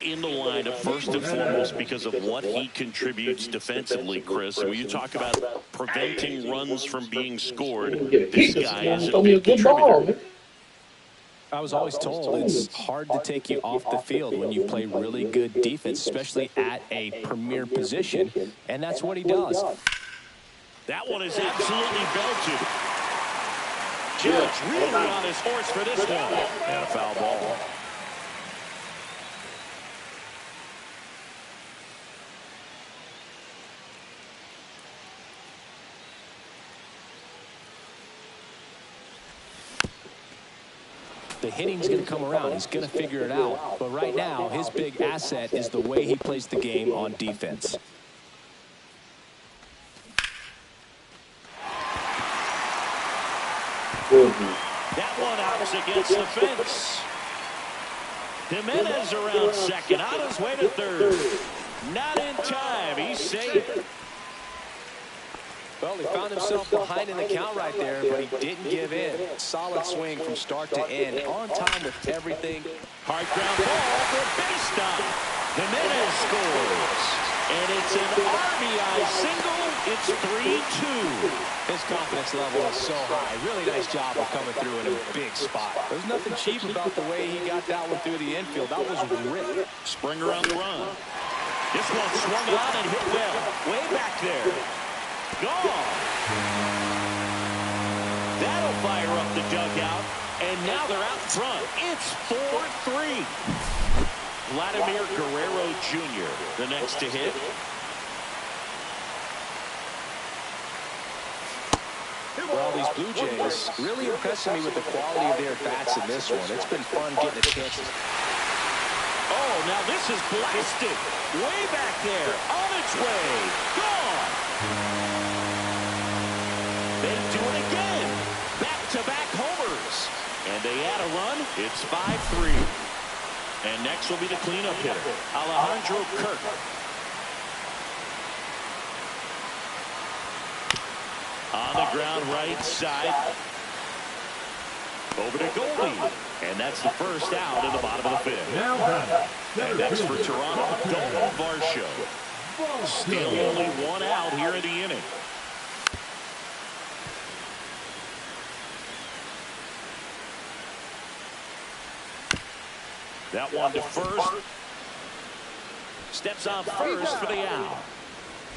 in the lineup first and foremost because of what he contributes defensively, Chris. When you talk about preventing runs from being scored, this guy is a big contributor. I was always told it's hard to take you off the field when you play really good defense, especially at a premier position, and that's what he does. That one is absolutely belted. Judge really on his horse for this one. And a foul ball. The hitting's going to come around. He's going to figure it out. But right now, his big asset is the way he plays the game on defense. That one out against the fence. Gimenez around second, on his way to third. Not in time. He's safe. Well, he found himself behind in the count right there, but he didn't give in. Solid swing from start to end. On time with everything. Hard ground ball for a base stop. Gimenez scores. And it's an RBI single. It's 3-2. His confidence level is so high. Really nice job of coming through in a big spot. There's nothing cheap about the way he got that one through the infield. That was ripped. Springer on the run. This one swung on and hit well. Way back there. Gone. That'll fire up the dugout. And now they're out front. It's 4-3. Vladimir Guerrero Jr., the next to hit. Well, these Blue Jays really impressing me with the quality of their bats in this one. It's been fun getting a chance to... Oh, now this is blasted. Way back there. On its way. Gone. They do it again. Back-to-back homers. And they add a run. It's 5-3. And next will be the cleanup hitter, Alejandro Kirk. On the ground right side. Over to Goldie. And that's the first out in the bottom of the fifth. And next for Toronto, Dalton Varsho. Still only one out here in the inning. That one to first. Steps on first for the out.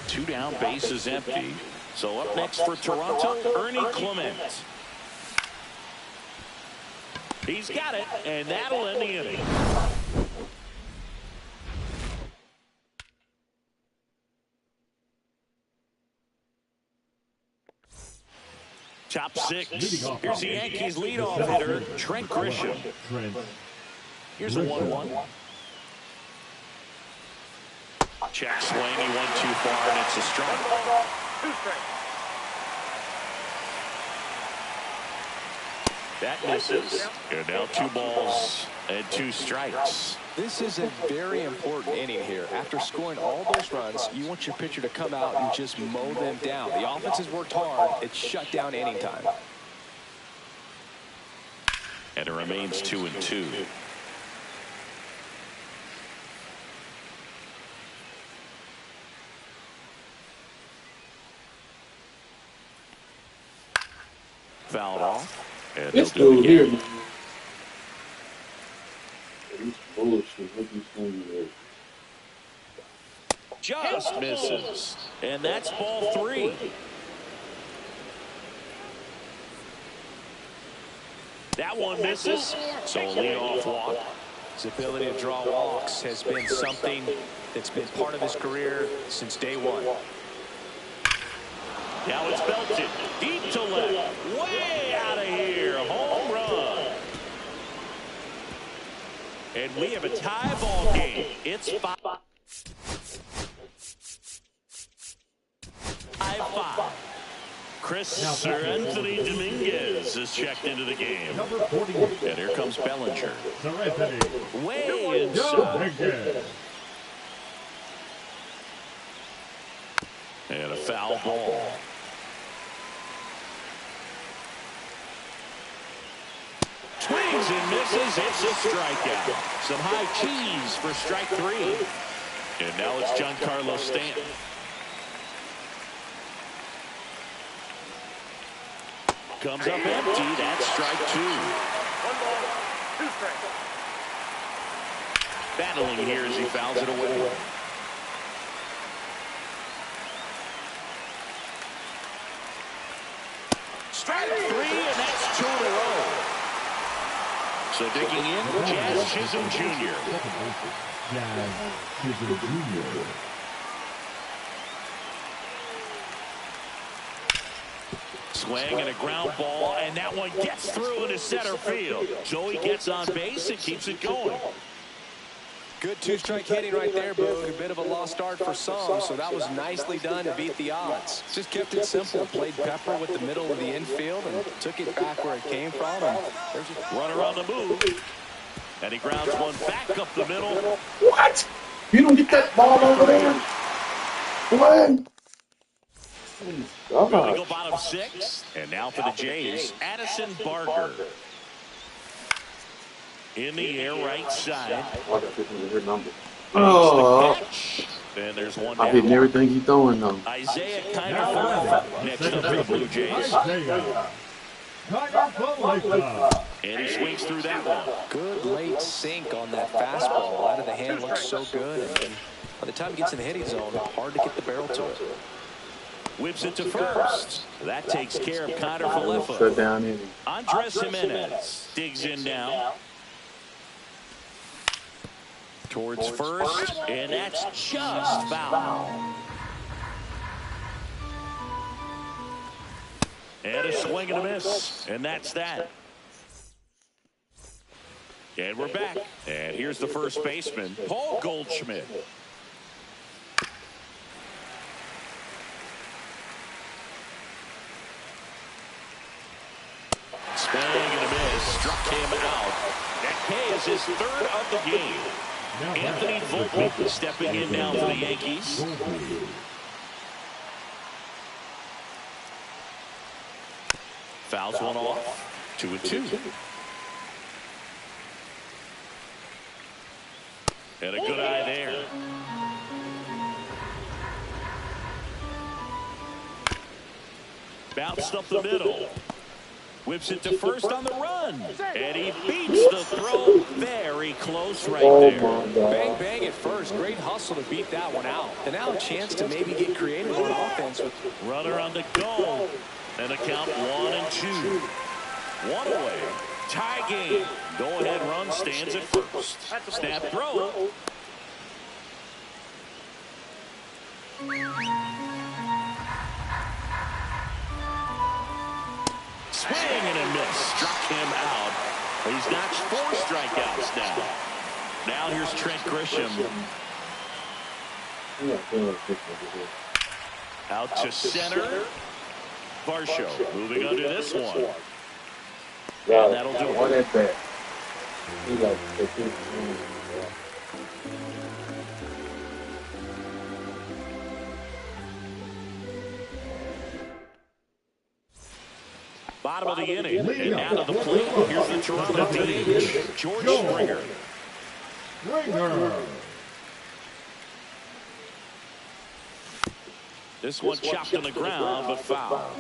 2 down, base is empty. So up next for Toronto, Ernie Clement. He's got it, and that'll end the inning. Top 6. Here's the Yankees leadoff hitter, Trent Grisham. Here's a 1-1. Check swing, he went too far, and it's a strike. 2 strikes. That misses. And now 2 balls and 2 strikes. This is a very important inning here. After scoring all those runs, you want your pitcher to come out and just mow them down. The offense has worked hard. It's shut down inning time. And it remains 2-2. Fouled off. And This they'll do it dude here, again. man. He's bullshit. What you saying there? Just misses. And that's ball 3. That one misses. So a leadoff walk. His ability to draw walks has been something that's been part of his career since day one. Now it's belted. Deep to left. Way out of here. Home run. And we have a tie ball game. It's 5-5. Sir Anthony Dominguez is checked into the game. Number 48. And here comes Bellinger. Sir Anthony Way inside. Dominguez. And a foul ball. Swings and misses. It's a strikeout. Some high cheese for strike 3. And now it's Giancarlo Stanton. Comes up empty. That's strike 2. 1 ball, 2 strikes. Battling here as he fouls it away. Strike 3, and that's 2 in a row. So digging in, Jazz Chisholm Jr. Jazz Chisholm Jr. Swing and a ground ball, and that one gets through into center field. Joey gets on base and keeps it going. Good 2-strike hitting right there, Boog. A bit of a lost start for some, so that was nicely done to beat the odds. Just kept it simple. Played Pepper with the middle of the infield and took it back where it came from. And there's a Runner on the move. And he grounds one back up the middle. What? You don't get that ball over there? What? Going to go bottom 6. And now for the Jays, Addison Barger. In the air, right side. Oh, Catch. And there's one I'm hitting down. everything he's throwing though. Isaiah Kiner next up for the Blue Jays. And he swings through that one. good late sink on that fastball. Out of the hand looks so good. And by the time it gets in the hitting zone, hard to get the barrel to it. Whips it to first. That takes care of Connor Falefa. Shut down in. Andres Jimenez digs in now. Towards first, and that's just foul. And a swing and a miss, and that's that. And we're back. And here's the first baseman, Paul Goldschmidt. Swing and a miss, struck him out. That K is his third of the game. Anthony Volpe stepping in now for the Yankees. Fouls one off. 2-2. And a good eye there. Bounced up the middle. Whips it to first on the run. And he beats the throw. Very close right there. Bang, bang at first. Great hustle to beat that one out. And now a chance to maybe get creative on offense. Runner on the go. And a count 1-2. One away. Tie game. Go-ahead run stands at first. Snap throw. Swing and a miss. Struck him out. He's notched 4 strikeouts now. Now here's Trent Grisham. Out to center. Varsho moving under this one. And that'll do One it. at bat. He like Bottom of the inning. And out of the plate, here's the Toronto DH, George Springer. This one chopped on the ground, but foul.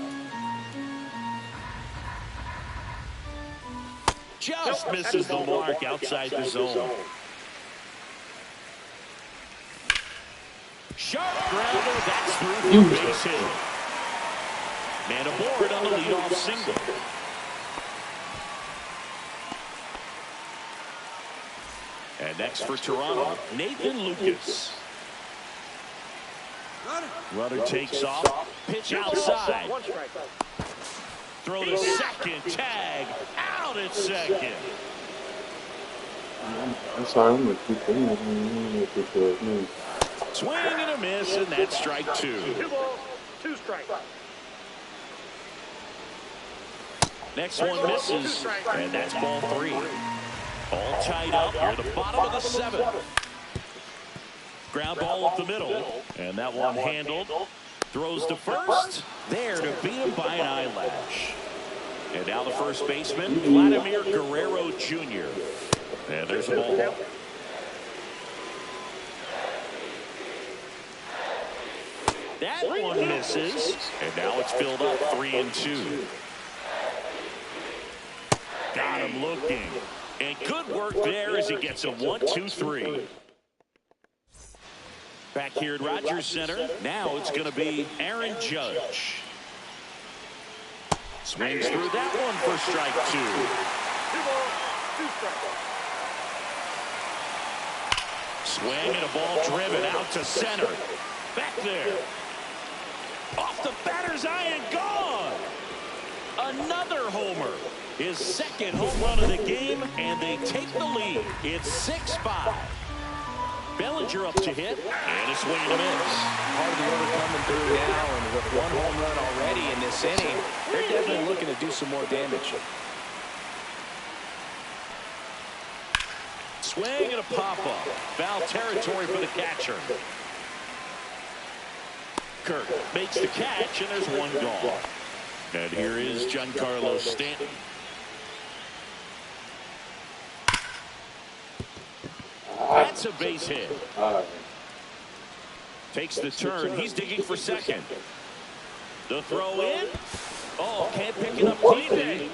Just misses the mark outside the zone. Sharp grounder, that's through for a base hit. Man aboard on the leadoff single. And next for Toronto, Nathan Lucas. Runner takes off, pitch outside. Throw to second, tag, out at second. I'm sorry, I'm going to keep thinking. Swing and a miss, and that's strike 2. 2 balls, 2 strikes. Next one misses, and that's ball 3. All tied up near the bottom of the 7th. Ground ball up the middle, and that one handled. Throws to first. There to beat him by an eyelash. And now the first baseman, Vladimir Guerrero Jr. And there's a ball. That one misses, and now it's filled up 3-2. Got him looking. And good work there as he gets a 1-2-3. Back here at Rogers Center, now it's going to be Aaron Judge. Swings through that one for strike 2. 2 balls, 2 strikes. Swing and a ball driven out to center. Back there. Off the batter's eye and gone. Another homer. His second home run of the game, and they take the lead. It's 6-5. Bellinger up to hit, and a swing and a miss. Hard to overcome through now, and with 1 home run already in this inning, they're definitely looking to do some more damage. Swing and a pop-up. Foul territory for the catcher. Kirk makes the catch, and there's one gone. And here is Giancarlo Stanton. That's a base hit. Takes the turn. He's digging for second. The throw in. Oh, can't pick it up cleanly.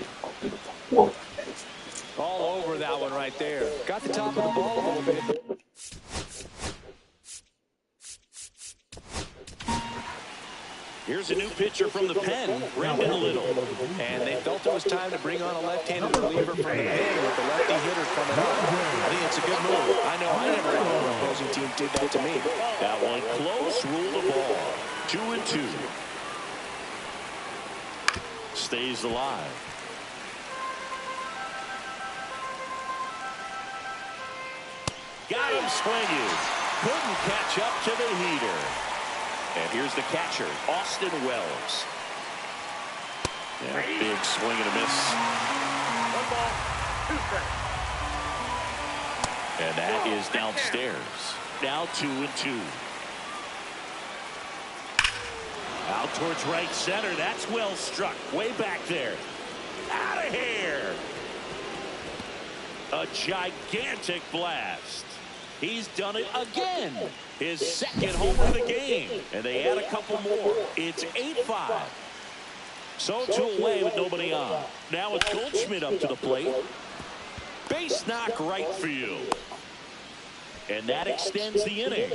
All over that one right there. Got the top of the ball a little bit. Here's a new pitcher from the pen, Brendan Little. And they felt it was time to bring on a left-handed reliever from the pen with the lefty hitter coming up. I think it's a good move. I know I never had an opposing team did that to me. That one close, ruled the ball. 2-2. Stays alive. Got him swinging. Couldn't catch up to the heater. And here's the catcher, Austin Wells. Yeah, big swing and a miss. 1 ball, 2 strikes. And that is downstairs. Now 2-2. Out towards right center. That's well struck. Way back there. Out of here. A gigantic blast. He's done it again. His second homer of the game. And they add a couple more. It's 8-5. So 2 away with nobody on. Now it's Goldschmidt up to the plate. Base knock right field. And that extends the inning.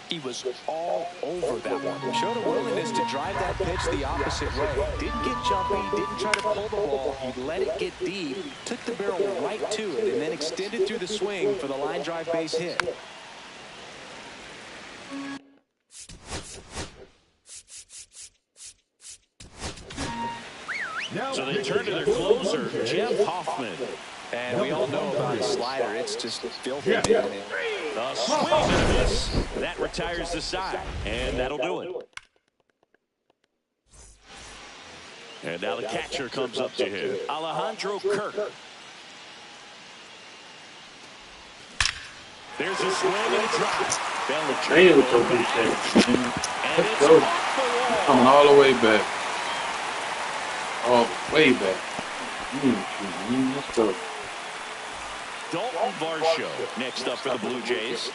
He was all over that one. Showed a willingness to drive that pitch the opposite way. Didn't get jumpy, didn't try to pull the ball. He let it get deep, took the barrel right to it, and then extended through the swing for the line drive base hit. So they turn to their closer, Jeff Hoffman. And we all know about his slider. It's just filthy. A swing and a miss. That retires the side. And that'll do it. And now the catcher comes up to him, Alejandro Kirk. There's a swing and a drive. Damn, with your bitch ass. Let's go. Coming all the way back. All the way back. Let's go. Dalton Varsho next up for the Blue Jays.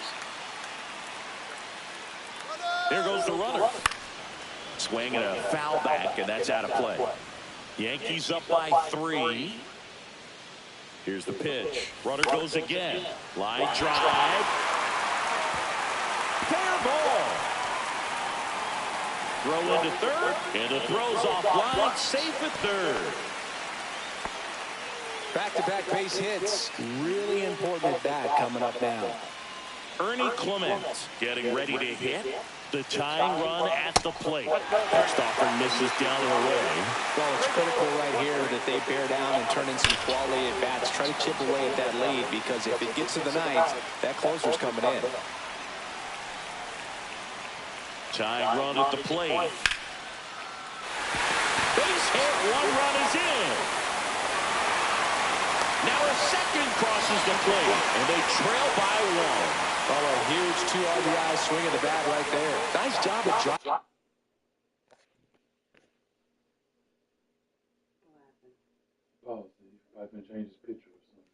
There goes the runner. Swing and a foul back, and that's out of play. Yankees up by 3. Here's the pitch. Runner goes again. Line drive. Fair ball. Throw into third, and the throw's offline. Safe at third. Back-to-back base hits. Really important at bat coming up now. Ernie Clement getting ready to hit. The tying run at the plate. Stoffer misses down and away. Well, it's critical right here that they bear down and turn in some quality at bats. Try to chip away at that lead, because if it gets to the ninth, that closer's coming in. Tying run at the plate. Base hit. 1 run is in. Now a second crosses the plate, and they trail by 1. Oh, a huge 2 RBI swing of the bat right there. Nice job of driving. Oh, I've been changing his picture or something.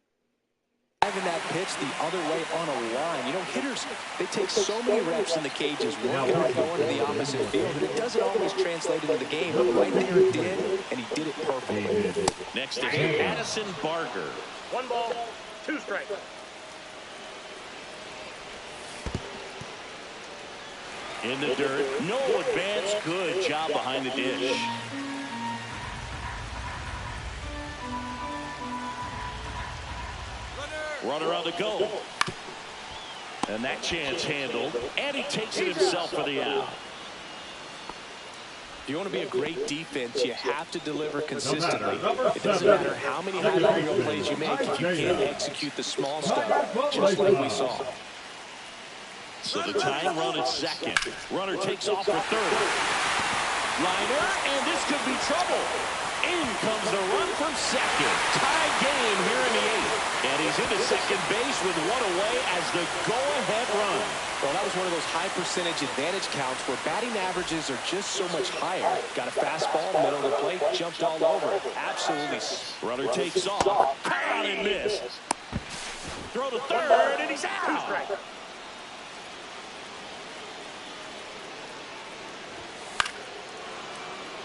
Driving that pitch the other way on a line. You know, hitters, they take so many reps in the cages, working on going to the opposite field, and it doesn't always translate into the game. But right there it did, and he did it perfectly. Next to him, Addison Barger. 1 ball, 2 strikes. In the dirt, no advance. Good job behind the dish. Runner on the go. And that chance handled. And he takes it himself for the out. If you want to be a great defense, you have to deliver consistently. It doesn't matter how many high-value plays you make if you can't execute the small stuff, just like we saw. So the tying run at second. Runner takes off for third. Liner, and this could be trouble. In comes the run from second. Tie game here in the 8th. And he's into second base with 1 away as the go-ahead run. Well, that was one of those high-percentage advantage counts where batting averages are just so much higher. Got a fastball, middle of the plate, jumped all over it. Absolutely. Runner takes off. Caught and missed. Throw to third, and he's out.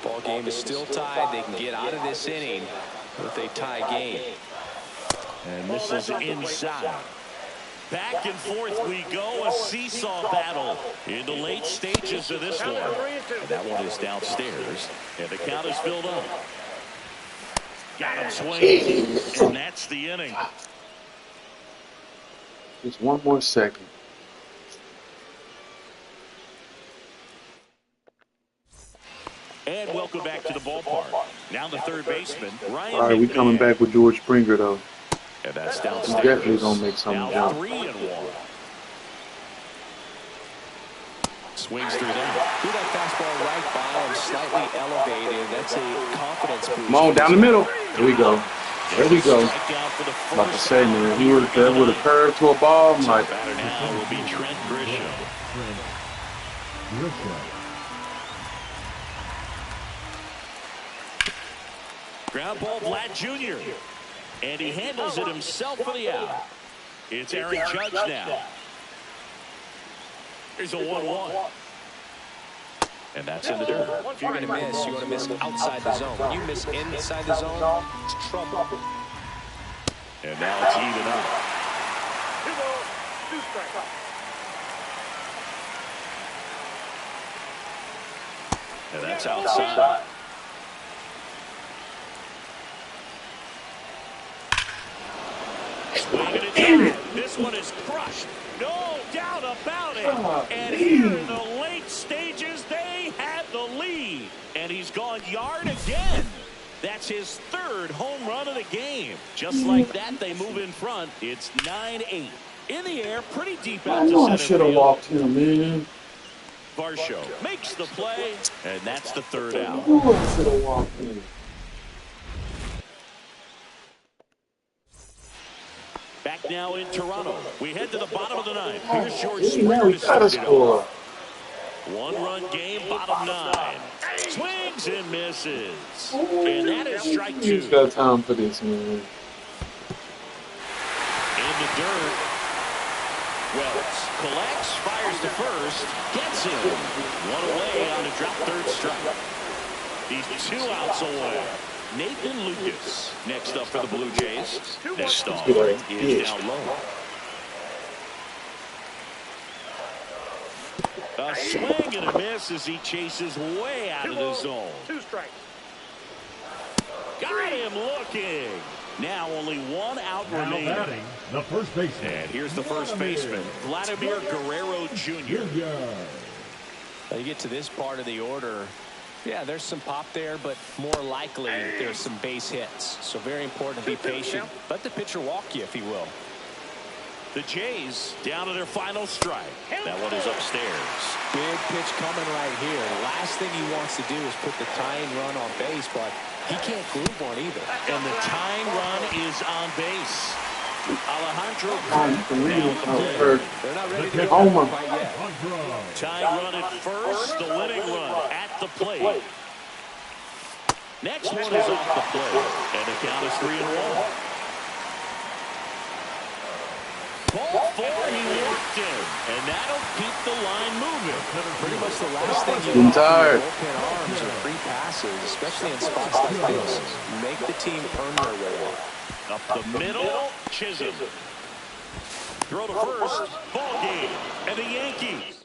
Ball game is still tied. They can get out of this inning with a tie game. And this is inside. Back and forth we go, a seesaw battle in the late stages of this one. And that one is downstairs, and the count is filled up. Got him swinging, and that's the inning. Just one more second. And welcome back to the ballpark. Now the third baseman, Ryan. All right, we coming back with George Springer, though. And that's downstairs. He's definitely going to make something now jump. 3-1. Swings through that. Threw that fastball right by him, slightly elevated. That's a confidence boost. Come on, down the middle. There we go. There we go. Like I say, man, he would have curved to a ball. I'm like, Batter now will be Trent Grisham. Ground ball, Vlad Jr. And he handles it himself for the out. It's Aaron Judge now. Here's a 1-1. And that's in the dirt. If you're going to miss, you want to miss outside the zone. When you miss inside the zone, it's trouble. And now it's even up. 2 balls, 2 strikes. And that's outside. Swinging it. This one is crushed. No doubt about it. And here in the late stages, they have the lead. And he's gone yard again. That's his 3rd home run of the game. Just like that, they move in front. It's 9-8. In the air, pretty deep out to center. I should have walked him, man. Varsho makes the play, and that's the 3rd out. I should have walked him. Back now in Toronto. We head to the bottom of the 9th. Here's George Now Springer we to gotta start it score. off. 1-run game, bottom 9. Swings and misses. And that is strike 2. He's got time for this, man. In the dirt. Wells collects, fires to first, gets him. 1 away on a drop 3rd strike. He's 2 outs away. Nathan Lucas next up for the Blue Jays. Next offering is down low. A swing and a miss as he chases way out of the zone. 2 strikes. Got him looking. Now only 1 out remaining. Batting, the first baseman. And here's the first baseman, Vladimir Guerrero Jr. Now you get to this part of the order. Yeah, there's some pop there, but more likely there's some base hits. So very important to be patient. Let the pitcher walk you, if he will. The Jays down to their final strike. That one is upstairs. Big pitch coming right here. Last thing he wants to do is put the tying run on base, but he can't glue one either. And the tying run is on base. Alejandro They're not ready to go quite yet. Tying run at first, the winning run at the plate. Next one is off the plate, and the count is 3-1. Ball 4, he worked in, and that'll keep the line moving. Pretty much the last thing you want from bullpen arms or free passes, especially in spots like this. Make the team earn their way up. Up the middle, Chisholm. Throw to first, ball game, and the Yankees.